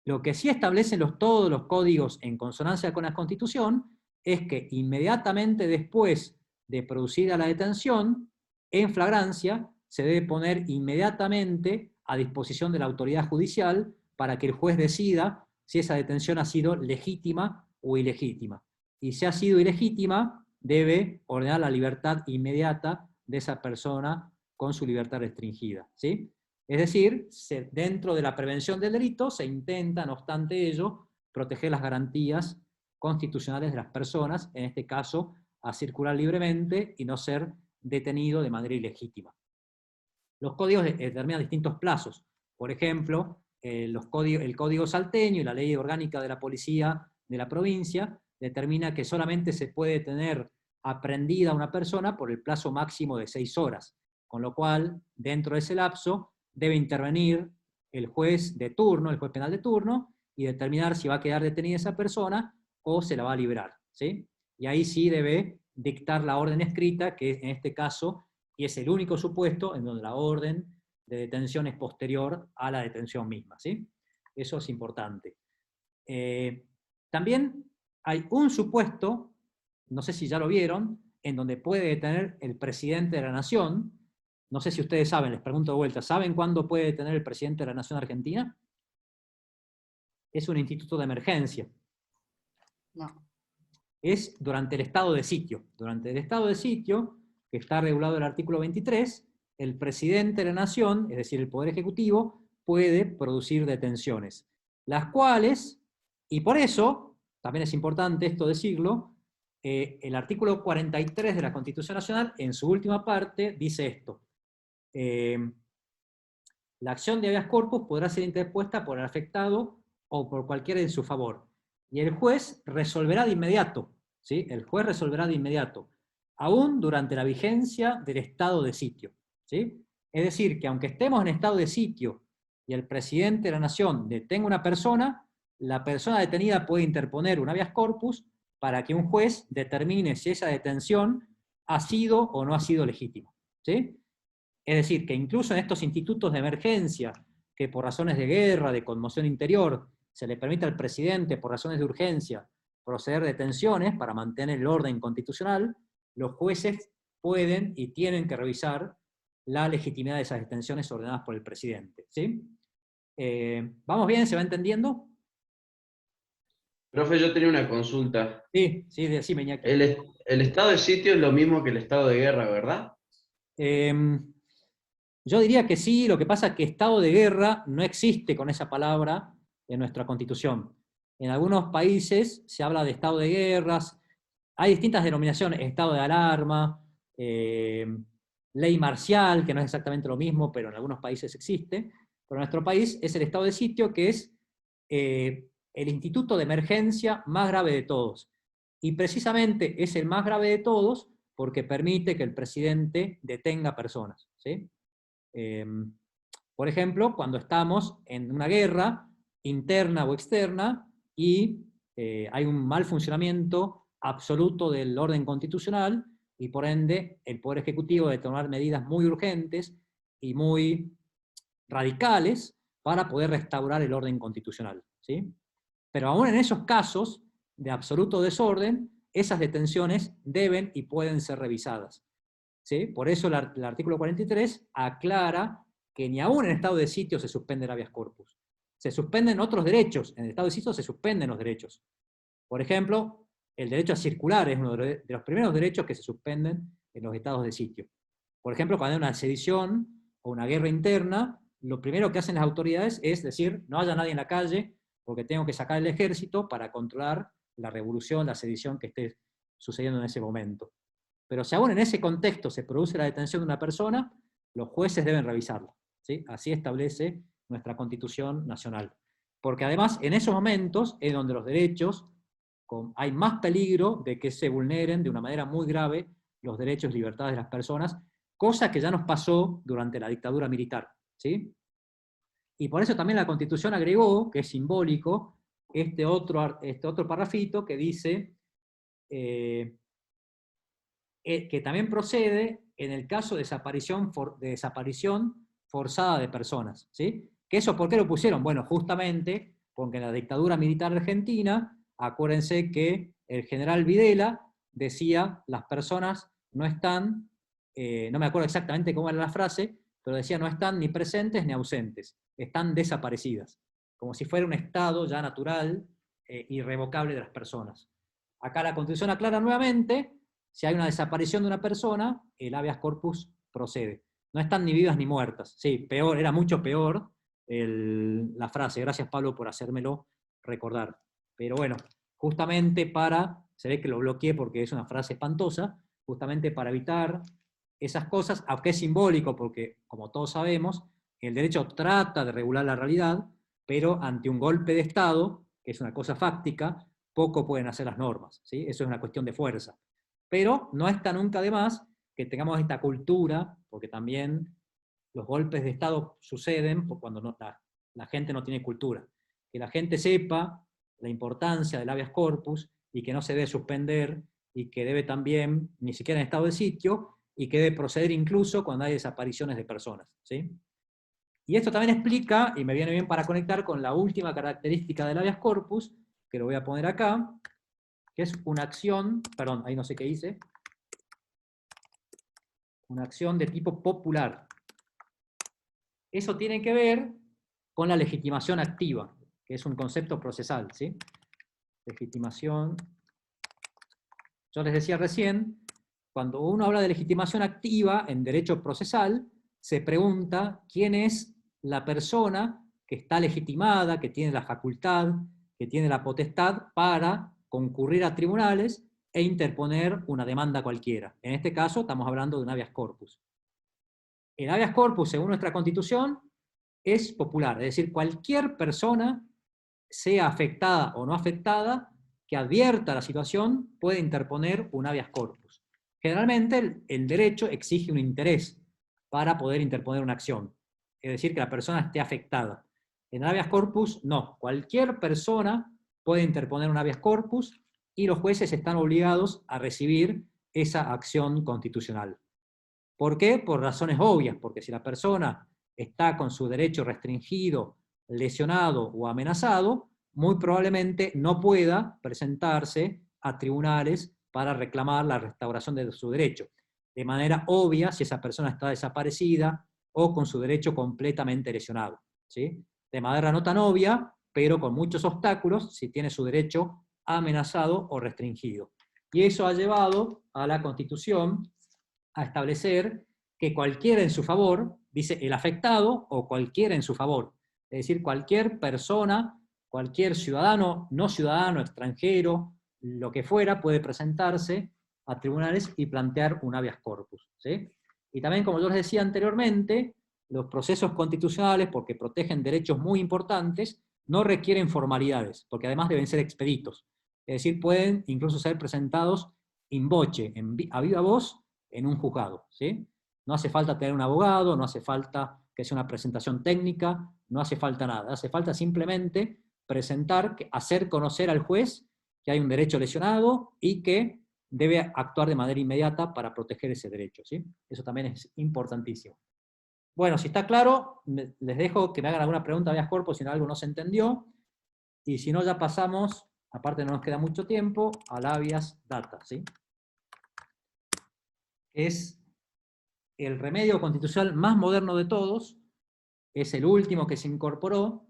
A: Lo que sí establecen todos los códigos en consonancia con la Constitución es que inmediatamente después de producida la detención, en flagrancia, se debe poner inmediatamente a disposición de la autoridad judicial para que el juez decida si esa detención ha sido legítima o ilegítima. Y si ha sido ilegítima, debe ordenar la libertad inmediata de esa persona con su libertad restringida, ¿sí? Es decir, dentro de la prevención del delito se intenta, no obstante ello, proteger las garantías constitucionales de las personas, en este caso, a circular libremente y no ser detenido de manera ilegítima. Los códigos determinan distintos plazos. Por ejemplo, el Código Salteño y la Ley Orgánica de la Policía de la provincia determina que solamente se puede tener aprendida una persona por el plazo máximo de 6 horas, con lo cual, dentro de ese lapso, debe intervenir el juez de turno, el juez penal de turno, y determinar si va a quedar detenida esa persona o se la va a liberar, ¿sí? Y ahí sí debe dictar la orden escrita, que en este caso, y es el único supuesto en donde la orden de detención es posterior a la detención misma, ¿sí? Eso es importante. También hay un supuesto, no sé si ya lo vieron, en donde puede detener el presidente de la Nación. No sé si ustedes saben, les pregunto de vuelta, ¿saben cuándo puede detener el presidente de la Nación Argentina? Es un instituto de emergencia.
B: No.
A: Es durante el estado de sitio. Durante el estado de sitio, que está regulado en el artículo 23, el presidente de la Nación, es decir, el Poder Ejecutivo, puede producir detenciones, las cuales, y por eso, también es importante esto decirlo, el artículo 43 de la Constitución Nacional, en su última parte, dice esto. La acción de habeas corpus podrá ser interpuesta por el afectado o por cualquiera en su favor. Y el juez resolverá de inmediato, ¿sí? El juez resolverá de inmediato, aún durante la vigencia del estado de sitio, ¿sí? Es decir, que aunque estemos en estado de sitio y el presidente de la Nación detenga una persona, la persona detenida puede interponer un habeas corpus para que un juez determine si esa detención ha sido o no ha sido legítima, ¿sí? Es decir, que incluso en estos institutos de emergencia, que por razones de guerra, de conmoción interior, se le permite al presidente, por razones de urgencia, proceder a detenciones para mantener el orden constitucional, los jueces pueden y tienen que revisar la legitimidad de esas detenciones ordenadas por el presidente, ¿sí? ¿Vamos bien? ¿Se va entendiendo?
C: Profe, yo tenía una consulta.
A: Sí, sí, decime, Iñaki.
C: El estado de sitio es lo mismo que el estado de guerra, ¿verdad?
A: Yo diría que sí, lo que pasa es que estado de guerra no existe con esa palabra en nuestra Constitución. En algunos países se habla de estado de guerras, hay distintas denominaciones, estado de alarma, ley marcial, que no es exactamente lo mismo, pero en algunos países existe. Pero en nuestro país es el estado de sitio, que es el instituto de emergencia más grave de todos. Y precisamente es el más grave de todos porque permite que el presidente detenga personas, ¿sí? Por ejemplo, cuando estamos en una guerra interna o externa y hay un mal funcionamiento absoluto del orden constitucional y por ende el Poder Ejecutivo debe tomar medidas muy urgentes y muy radicales para poder restaurar el orden constitucional, ¿sí? Pero aún en esos casos de absoluto desorden, esas detenciones deben y pueden ser revisadas, ¿sí? Por eso el artículo 43 aclara que ni aún en estado de sitio se suspende el habeas corpus. Se suspenden otros derechos, en el estado de sitio se suspenden los derechos. Por ejemplo, el derecho a circular es uno de los primeros derechos que se suspenden en los estados de sitio. Por ejemplo, cuando hay una sedición o una guerra interna, lo primero que hacen las autoridades es decir, no haya nadie en la calle porque tengo que sacar el ejército para controlar la revolución, la sedición que esté sucediendo en ese momento. Pero si aún en ese contexto se produce la detención de una persona, los jueces deben revisarla, ¿sí? Así establece nuestra Constitución Nacional. Porque además, en esos momentos es donde los derechos, hay más peligro de que se vulneren de una manera muy grave los derechos y libertades de las personas, cosa que ya nos pasó durante la dictadura militar, ¿sí? Y por eso también la Constitución agregó, que es simbólico, este otro parrafito que dice que también procede en el caso de desaparición forzada de personas, ¿sí? ¿Que eso por qué lo pusieron? Bueno, justamente porque en la dictadura militar argentina, acuérdense que el general Videla decía, las personas no están, no me acuerdo exactamente cómo era la frase, pero decía, no están ni presentes ni ausentes, están desaparecidas, como si fuera un estado ya natural, irrevocable de las personas. Acá la Constitución aclara nuevamente, si hay una desaparición de una persona, el habeas corpus procede. No están ni vivas ni muertas. Sí, peor, era mucho peor la frase. Gracias, Pablo, por hacérmelo recordar. Pero bueno, justamente se ve que lo bloqueé porque es una frase espantosa, justamente para evitar esas cosas, aunque es simbólico, porque como todos sabemos, el derecho trata de regular la realidad, pero ante un golpe de Estado, que es una cosa fáctica, poco pueden hacer las normas, ¿sí? Eso es una cuestión de fuerza. Pero no está nunca de más que tengamos esta cultura, porque también los golpes de Estado suceden cuando la gente no tiene cultura. Que la gente sepa la importancia del habeas corpus y que no se debe suspender y que debe también, ni siquiera en estado de sitio, y que debe proceder incluso cuando hay desapariciones de personas, ¿sí? Y esto también explica, y me viene bien para conectar con la última característica del habeas corpus, que lo voy a poner acá, que es una acción, perdón, ahí no sé qué hice, una acción de tipo popular. Eso tiene que ver con la legitimación activa, que es un concepto procesal, ¿sí? Legitimación. Yo les decía recién, cuando uno habla de legitimación activa en derecho procesal, se pregunta quién es la persona que está legitimada, que tiene la facultad, que tiene la potestad para concurrir a tribunales e interponer una demanda cualquiera. En este caso estamos hablando de un habeas corpus. El habeas corpus, según nuestra Constitución, es popular, es decir, cualquier persona, sea afectada o no afectada, que advierta la situación, puede interponer un habeas corpus. Generalmente el derecho exige un interés para poder interponer una acción, es decir, que la persona esté afectada. En el habeas corpus, no. Cualquier persona puede interponer un habeas corpus y los jueces están obligados a recibir esa acción constitucional. ¿Por qué? Por razones obvias, porque si la persona está con su derecho restringido, lesionado o amenazado, muy probablemente no pueda presentarse a tribunales para reclamar la restauración de su derecho. De manera obvia, si esa persona está desaparecida o con su derecho completamente lesionado, ¿sí? De manera no tan obvia, pero con muchos obstáculos, si tiene su derecho amenazado o restringido. Y eso ha llevado a la Constitución a establecer que cualquiera en su favor, dice el afectado o cualquiera en su favor, es decir, cualquier persona, cualquier ciudadano, no ciudadano, extranjero, lo que fuera, puede presentarse a tribunales y plantear un habeas corpus, ¿sí? Y también, como yo les decía anteriormente, los procesos constitucionales, porque protegen derechos muy importantes, no requieren formalidades, porque además deben ser expeditos. Es decir, pueden incluso ser presentados in voce, a viva voz, en un juzgado, ¿sí? No hace falta tener un abogado, no hace falta que sea una presentación técnica, no hace falta nada, hace falta simplemente presentar, hacer conocer al juez que hay un derecho lesionado y que debe actuar de manera inmediata para proteger ese derecho, ¿sí? Eso también es importantísimo. Bueno, si está claro, les dejo que me hagan alguna pregunta de habeas corpus si en algo no se entendió, y si no ya pasamos, aparte no nos queda mucho tiempo, al habeas data, ¿sí? Es el remedio constitucional más moderno de todos, es el último que se incorporó,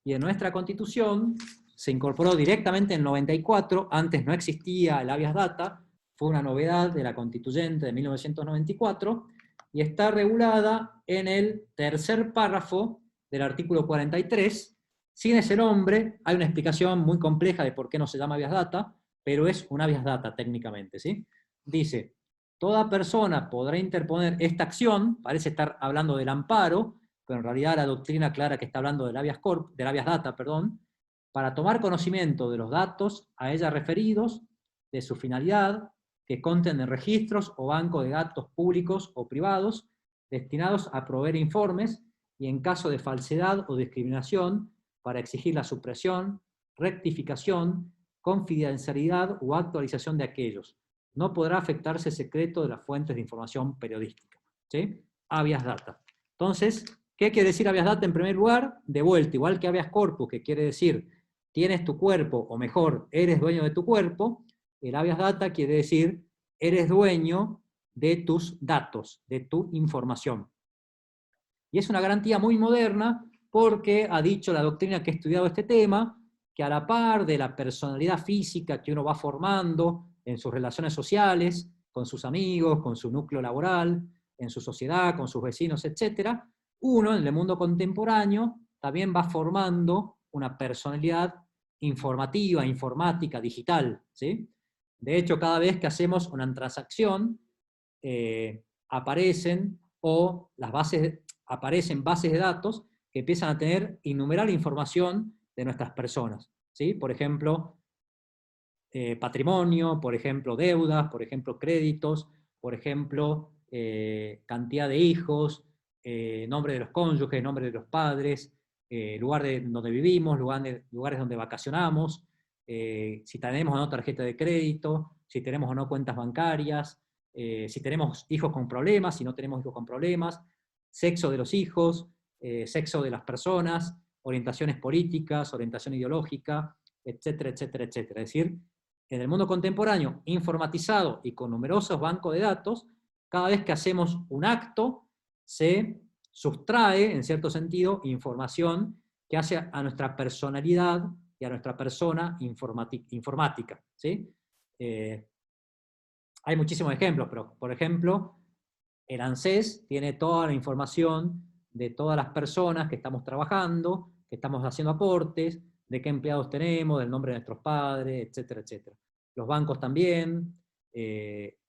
A: y en nuestra Constitución se incorporó directamente en el 94, antes no existía el habeas data, fue una novedad de la Constituyente de 1994, y está regulada en el tercer párrafo del artículo 43. Sin ese nombre, hay una explicación muy compleja de por qué no se llama habeas data, pero es un habeas data técnicamente, ¿sí? Dice: toda persona podrá interponer esta acción, parece estar hablando del amparo, pero en realidad la doctrina aclara que está hablando del habeas data, para tomar conocimiento de los datos a ella referidos, de su finalidad, que conten en registros o bancos de datos públicos o privados, destinados a proveer informes, y en caso de falsedad o discriminación, para exigir la supresión, rectificación, confidencialidad o actualización de aquellos. No podrá afectarse el secreto de las fuentes de información periodística, ¿sí? Habeas data. Entonces, ¿qué quiere decir habeas data en primer lugar? De vuelta, igual que habeas corpus, que quiere decir tienes tu cuerpo, o mejor, eres dueño de tu cuerpo, el habeas data quiere decir eres dueño de tus datos, de tu información. Y es una garantía muy moderna porque ha dicho la doctrina que ha estudiado este tema, que a la par de la personalidad física que uno va formando en sus relaciones sociales, con sus amigos, con su núcleo laboral, en su sociedad, con sus vecinos, etc., uno en el mundo contemporáneo también va formando una personalidad informativa, informática, digital, ¿sí? De hecho, cada vez que hacemos una transacción, aparecen aparecen bases de datos que empiezan a tener innumerable información de nuestras personas, ¿sí? Por ejemplo, patrimonio, por ejemplo, deudas, por ejemplo, créditos, por ejemplo, cantidad de hijos, nombre de los cónyuges, nombre de los padres, lugar donde vivimos, lugares donde vacacionamos, si tenemos o no tarjeta de crédito, si tenemos o no cuentas bancarias, si tenemos hijos con problemas, si no tenemos hijos con problemas, sexo de los hijos, sexo de las personas, orientaciones políticas, orientación ideológica, etcétera, etcétera, etcétera. Es decir, en el mundo contemporáneo, informatizado y con numerosos bancos de datos, cada vez que hacemos un acto, se sustrae, en cierto sentido, información que hace a nuestra personalidad y a nuestra persona informática, ¿sí? Hay muchísimos ejemplos, pero, por ejemplo, el ANSES tiene toda la información de todas las personas que estamos trabajando, que estamos haciendo aportes, de qué empleados tenemos, del nombre de nuestros padres, etcétera, etcétera. Los bancos también,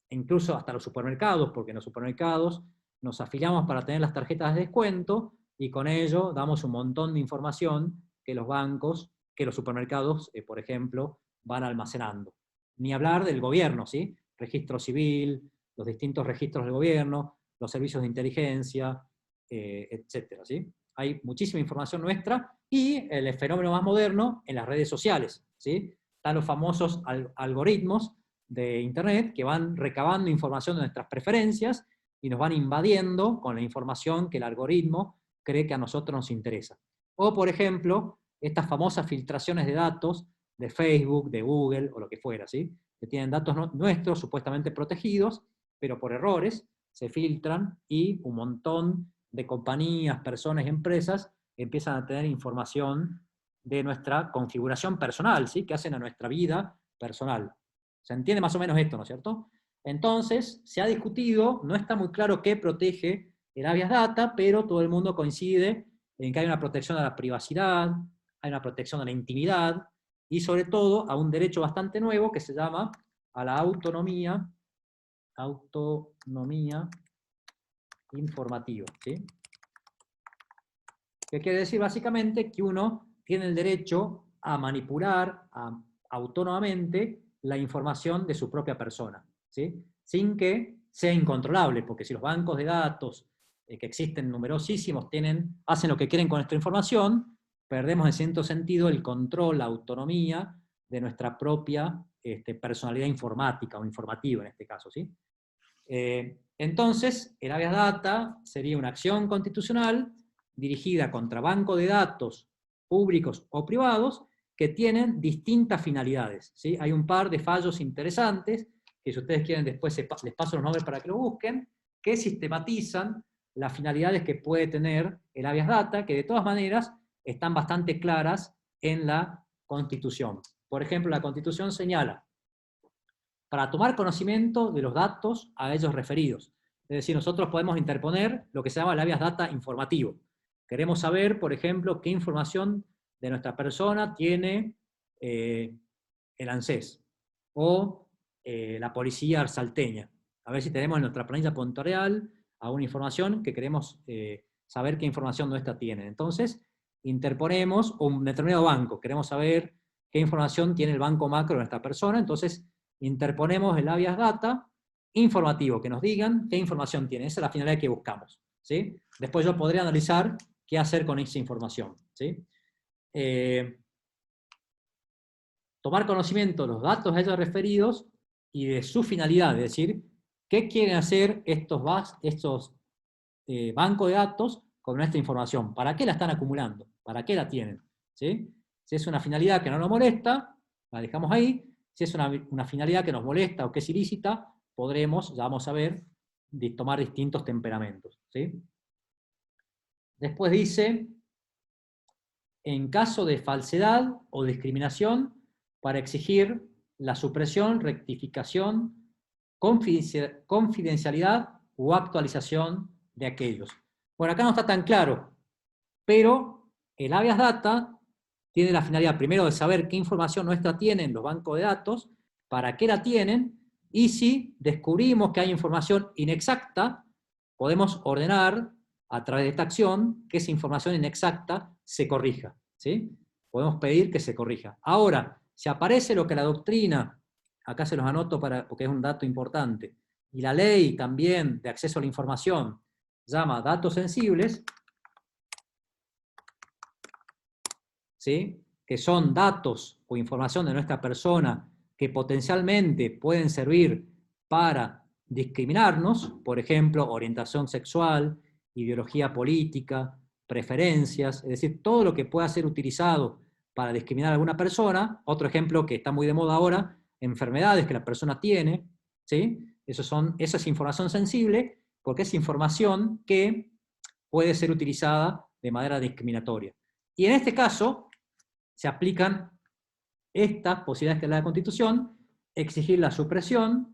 A: incluso hasta los supermercados, porque en los supermercados nos afiliamos para tener las tarjetas de descuento, y con ello damos un montón de información que los bancos, que los supermercados, por ejemplo, van almacenando. Ni hablar del gobierno, ¿sí? Registro civil, los distintos registros del gobierno, los servicios de inteligencia, etcétera, ¿sí? Hay muchísima información nuestra, y el fenómeno más moderno en las redes sociales, ¿sí? Están los famosos algoritmos de Internet que van recabando información de nuestras preferencias y nos van invadiendo con la información que el algoritmo cree que a nosotros nos interesa. O, por ejemplo, estas famosas filtraciones de datos de Facebook, de Google, o lo que fuera, ¿sí? Que tienen datos nuestros supuestamente protegidos, pero por errores se filtran y un montón de compañías, personas y empresas empiezan a tener información de nuestra configuración personal, ¿sí? Que hacen a nuestra vida personal. ¿Se entiende más o menos esto, no es cierto? Entonces, se ha discutido, no está muy claro qué protege el habeas data, pero todo el mundo coincide en que hay una protección a la privacidad, hay una protección a la intimidad, y sobre todo a un derecho bastante nuevo que se llama a la autonomía informativa, ¿sí? Que quiere decir básicamente que uno tiene el derecho a manipular autónomamente la información de su propia persona, ¿sí? Sin que sea incontrolable, porque si los bancos de datos que existen numerosísimos hacen lo que quieren con nuestra información, perdemos en cierto sentido el control, la autonomía de nuestra propia personalidad informática o informativa en este caso, ¿sí? Entonces, el habeas data sería una acción constitucional dirigida contra bancos de datos públicos o privados que tienen distintas finalidades, ¿sí? Hay un par de fallos interesantes, que si ustedes quieren después les paso los nombres para que lo busquen, que sistematizan las finalidades que puede tener el habeas data, que de todas maneras están bastante claras en la Constitución. Por ejemplo, la Constitución señala: para tomar conocimiento de los datos a ellos referidos. Es decir, nosotros podemos interponer lo que se llama el habeas data informativo. Queremos saber, por ejemplo, qué información de nuestra persona tiene el ANSES o la policía salteña. A ver si tenemos en nuestra planilla puntual alguna información que queremos saber qué información nuestra tiene. Entonces, interponemos un determinado banco. Queremos saber qué información tiene el banco macro de nuestra persona. Entonces, interponemos el habeas data informativo, que nos digan qué información tiene. Esa es la finalidad que buscamos, ¿sí? Después yo podré analizar qué hacer con esa información, ¿sí? Tomar conocimiento de los datos a ellos referidos y de su finalidad, es decir, qué quieren hacer estos bancos de datos con nuestra información, para qué la están acumulando, para qué la tienen, ¿sí? Si es una finalidad que no nos molesta, la dejamos ahí. Si es una finalidad que nos molesta o que es ilícita, podremos, ya vamos a ver, tomar distintos temperamentos, ¿sí? Después dice, en caso de falsedad o discriminación, para exigir la supresión, rectificación, confidencialidad o actualización de aquellos. Bueno, acá no está tan claro, pero el habeas data tiene la finalidad primero de saber qué información nuestra tienen los bancos de datos, para qué la tienen, y si descubrimos que hay información inexacta, podemos ordenar a través de esta acción que esa información inexacta se corrija, ¿sí? Podemos pedir que se corrija. Ahora, si aparece lo que la doctrina, acá se los anoto porque es un dato importante, y la ley también de acceso a la información llama datos sensibles, ¿sí? Que son datos o información de nuestra persona que potencialmente pueden servir para discriminarnos, por ejemplo, orientación sexual, ideología política, preferencias, es decir, todo lo que pueda ser utilizado para discriminar a alguna persona. Otro ejemplo que está muy de moda ahora, enfermedades que la persona tiene, ¿sí? Esa es información sensible porque es información que puede ser utilizada de manera discriminatoria. Y en este caso, se aplican estas posibilidades que da la Constitución, exigir la supresión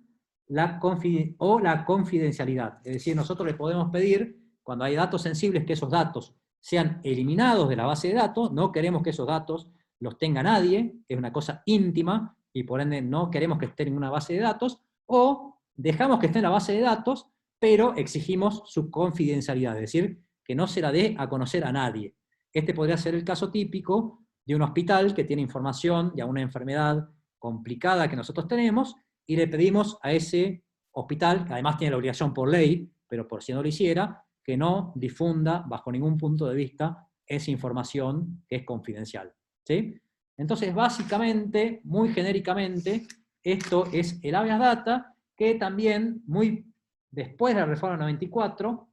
A: o la confidencialidad. Es decir, nosotros le podemos pedir, cuando hay datos sensibles, que esos datos sean eliminados de la base de datos. No queremos que esos datos los tenga nadie, es una cosa íntima, y por ende no queremos que estén en una base de datos, o dejamos que esté en la base de datos, pero exigimos su confidencialidad, es decir, que no se la dé a conocer a nadie. Este podría ser el caso típico de un hospital que tiene información de una enfermedad complicada que nosotros tenemos, y le pedimos a ese hospital, que además tiene la obligación por ley, pero por si no lo hiciera, que no difunda bajo ningún punto de vista esa información que es confidencial, ¿sí? Entonces, básicamente, muy genéricamente, esto es el habeas data, que también, muy después de la reforma 94,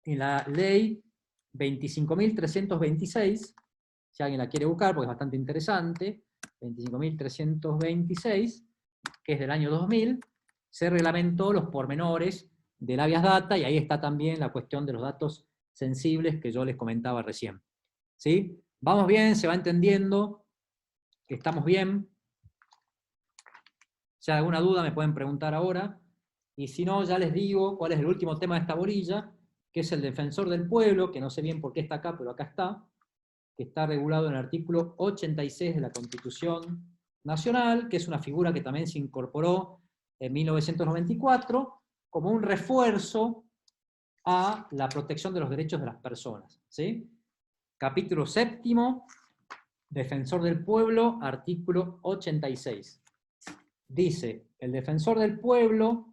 A: en la ley 25.326, si alguien la quiere buscar, porque es bastante interesante, 25.326, que es del año 2000, se reglamentó los pormenores del habeas data, y ahí está también la cuestión de los datos sensibles que yo les comentaba recién. ¿Sí? ¿Vamos bien? ¿Se va entendiendo? ¿Estamos bien? Si hay alguna duda me pueden preguntar ahora, y si no, ya les digo cuál es el último tema de esta bolilla, que es el defensor del pueblo, que no sé bien por qué está acá, pero acá está, que está regulado en el artículo 86 de la Constitución Nacional, que es una figura que también se incorporó en 1994 como un refuerzo a la protección de los derechos de las personas, ¿sí? Capítulo 7, Defensor del Pueblo, artículo 86. Dice, el Defensor del Pueblo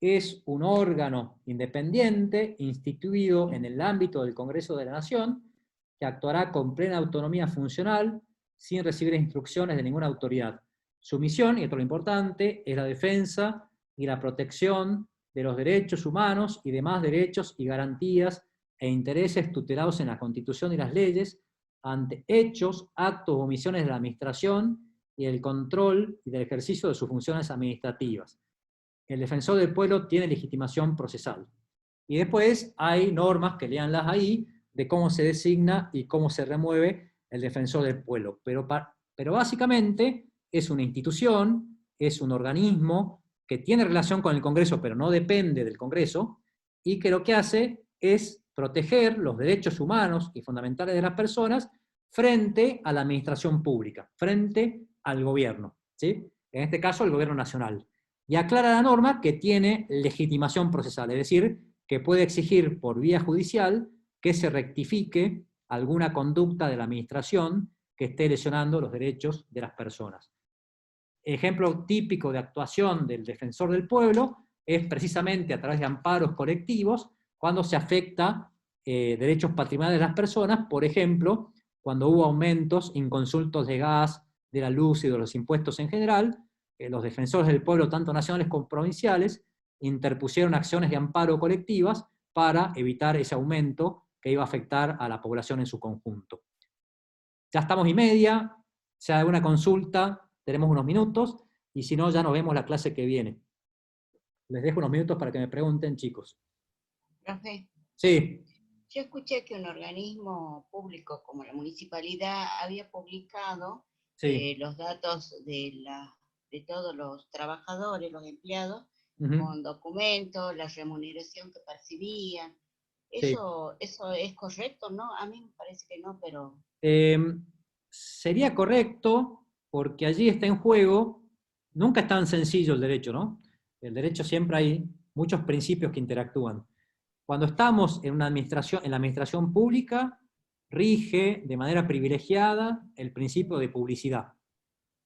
A: es un órgano independiente instituido en el ámbito del Congreso de la Nación, que actuará con plena autonomía funcional, sin recibir instrucciones de ninguna autoridad. Su misión, y esto es lo importante, es la defensa y la protección de los derechos humanos y demás derechos y garantías e intereses tutelados en la Constitución y las leyes ante hechos, actos o omisiones de la administración y el control y del ejercicio de sus funciones administrativas. El Defensor del Pueblo tiene legitimación procesal. Y después hay normas, que leanlas ahí, de cómo se designa y cómo se remueve el Defensor del Pueblo. Pero básicamente es una institución, es un organismo que tiene relación con el Congreso, pero no depende del Congreso, y que lo que hace es proteger los derechos humanos y fundamentales de las personas frente a la administración pública, frente al gobierno, ¿sí? En este caso, el gobierno nacional. Y aclara la norma que tiene legitimación procesal, es decir, que puede exigir por vía judicial que se rectifique alguna conducta de la administración que esté lesionando los derechos de las personas. Ejemplo típico de actuación del Defensor del Pueblo es precisamente a través de amparos colectivos, cuando se afecta derechos patrimoniales de las personas, por ejemplo, cuando hubo aumentos inconsultos de gas, de la luz y de los impuestos en general. Los defensores del pueblo, tanto nacionales como provinciales, interpusieron acciones de amparo colectivas para evitar ese aumento que iba a afectar a la población en su conjunto. Ya estamos y media, si hay alguna consulta, tenemos unos minutos, y si no, ya nos vemos la clase que viene. Les dejo unos minutos para que me pregunten, chicos.
B: Profe,
A: Sí.
B: yo escuché que un organismo público como la municipalidad había publicado
A: Sí.
B: los datos de todos los trabajadores, los empleados, con documentos, la remuneración que percibían.
A: Sí.
B: ¿Eso es correcto, no? A mí me parece que no, pero...
A: Sería correcto, porque allí está en juego, nunca es tan sencillo el derecho, ¿no? El derecho siempre hay muchos principios que interactúan. Cuando estamos en la administración pública, rige de manera privilegiada el principio de publicidad.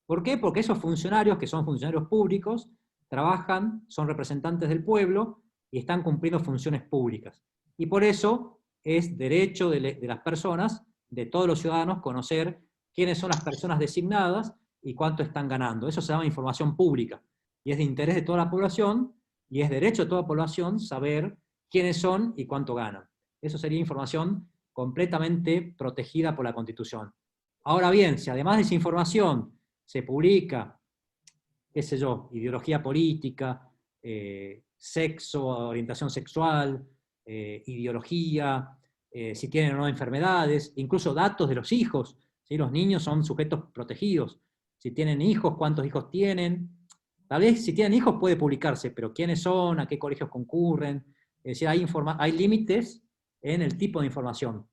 A: ¿Por qué? Porque esos funcionarios, que son funcionarios públicos, trabajan, son representantes del pueblo y están cumpliendo funciones públicas. Y por eso es derecho de las personas, de todos los ciudadanos, conocer quiénes son las personas designadas y cuánto están ganando. Eso se llama información pública. Y es de interés de toda la población, y es derecho de toda la población saber quiénes son y cuánto ganan. Eso sería información completamente protegida por la Constitución. Ahora bien, si además de esa información se publica, qué sé yo, ideología política, sexo, orientación sexual, ideología, si tienen o no enfermedades, incluso datos de los hijos, ¿sí? Los niños son sujetos protegidos. Si tienen hijos, cuántos hijos tienen. Tal vez si tienen hijos puede publicarse, pero quiénes son, a qué colegios concurren. Es decir, hay límites en el tipo de información.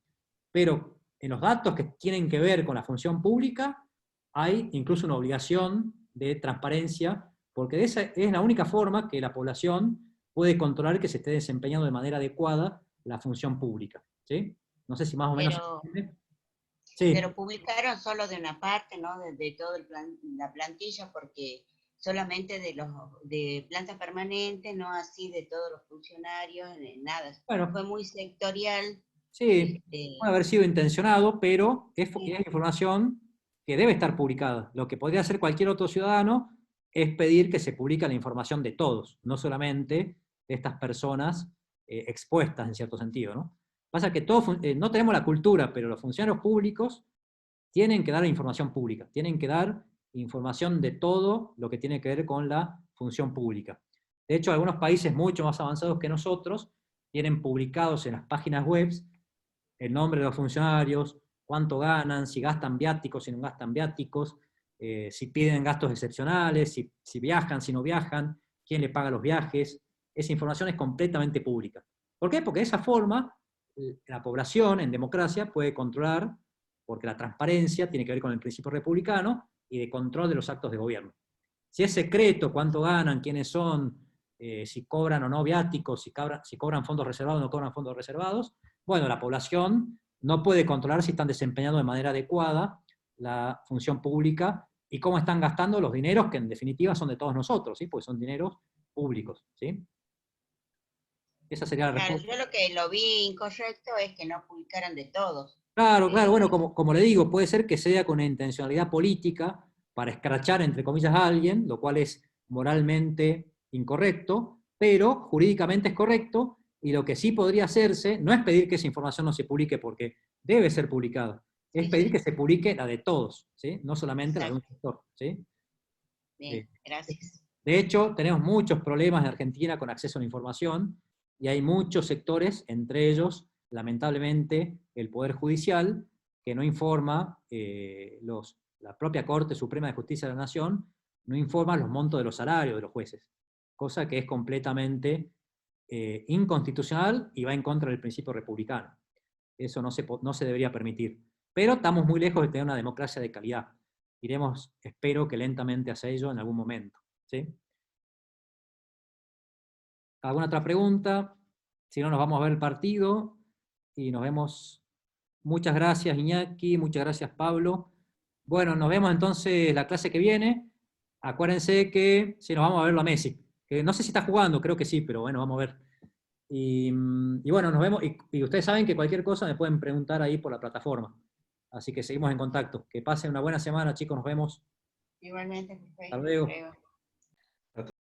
A: Pero en los datos que tienen que ver con la función pública, hay incluso una obligación de transparencia, porque esa es la única forma que la población puede controlar que se esté desempeñando de manera adecuada la función pública. ¿Sí? No sé si más o menos... Sí.
B: Pero publicaron solo de una parte, ¿no? De todo la plantilla, porque solamente de planta permanente, no así de todos los funcionarios, nada.
A: Bueno,
B: fue muy sectorial.
A: Sí, puede haber sido intencionado, pero es
B: Sí.
A: información que debe estar publicada. Lo que podría hacer cualquier otro ciudadano es pedir que se publique la información de todos, no solamente de estas personas expuestas en cierto sentido, ¿no? Pasa que no tenemos la cultura, pero los funcionarios públicos tienen que dar información pública, tienen que dar información de todo lo que tiene que ver con la función pública. De hecho, algunos países mucho más avanzados que nosotros tienen publicados en las páginas web el nombre de los funcionarios, cuánto ganan, si gastan viáticos, si no gastan viáticos, si piden gastos excepcionales, si viajan, si no viajan, quién le paga los viajes. Esa información es completamente pública. ¿Por qué? Porque de esa forma la población en democracia puede controlar, porque la transparencia tiene que ver con el principio republicano y de control de los actos de gobierno. Si es secreto cuánto ganan, quiénes son, si cobran o no viáticos, si cobran fondos reservados o no cobran fondos reservados, bueno, la población no puede controlar si están desempeñando de manera adecuada la función pública y cómo están gastando los dineros que en definitiva son de todos nosotros, ¿sí? Porque son dineros públicos, ¿sí? Esa sería la respuesta.
B: Claro, yo lo que lo vi incorrecto es que no publicaran de todos.
A: Claro, bueno, como le digo, puede ser que sea con una intencionalidad política para escrachar, entre comillas, a alguien, lo cual es moralmente incorrecto, pero jurídicamente es correcto, y lo que sí podría hacerse no es pedir que esa información no se publique porque debe ser publicada, es pedir que se publique la de todos, ¿sí? No solamente la de un sector, ¿sí?
B: Bien, gracias.
A: De hecho, tenemos muchos problemas en Argentina con acceso a la información, y hay muchos sectores, entre ellos, lamentablemente, el Poder Judicial, que no informa, la propia Corte Suprema de Justicia de la Nación, no informa los montos de los salarios de los jueces, cosa que es completamente inconstitucional y va en contra del principio republicano. Eso no se debería permitir. Pero estamos muy lejos de tener una democracia de calidad. Iremos, espero que lentamente hacia ello en algún momento. ¿Sí? ¿Alguna otra pregunta? Si no, nos vamos a ver el partido y nos vemos. Muchas gracias, Iñaki, muchas gracias, Pablo. Bueno, nos vemos entonces la clase que viene. Acuérdense que si nos vamos a verlo a Messi, que no sé si está jugando, creo que sí, pero bueno, vamos a ver. Y bueno, nos vemos, y ustedes saben que cualquier cosa me pueden preguntar ahí por la plataforma. Así que seguimos en contacto. Que pasen una buena semana, chicos, nos vemos.
B: Igualmente, perfecto.
A: Hasta luego.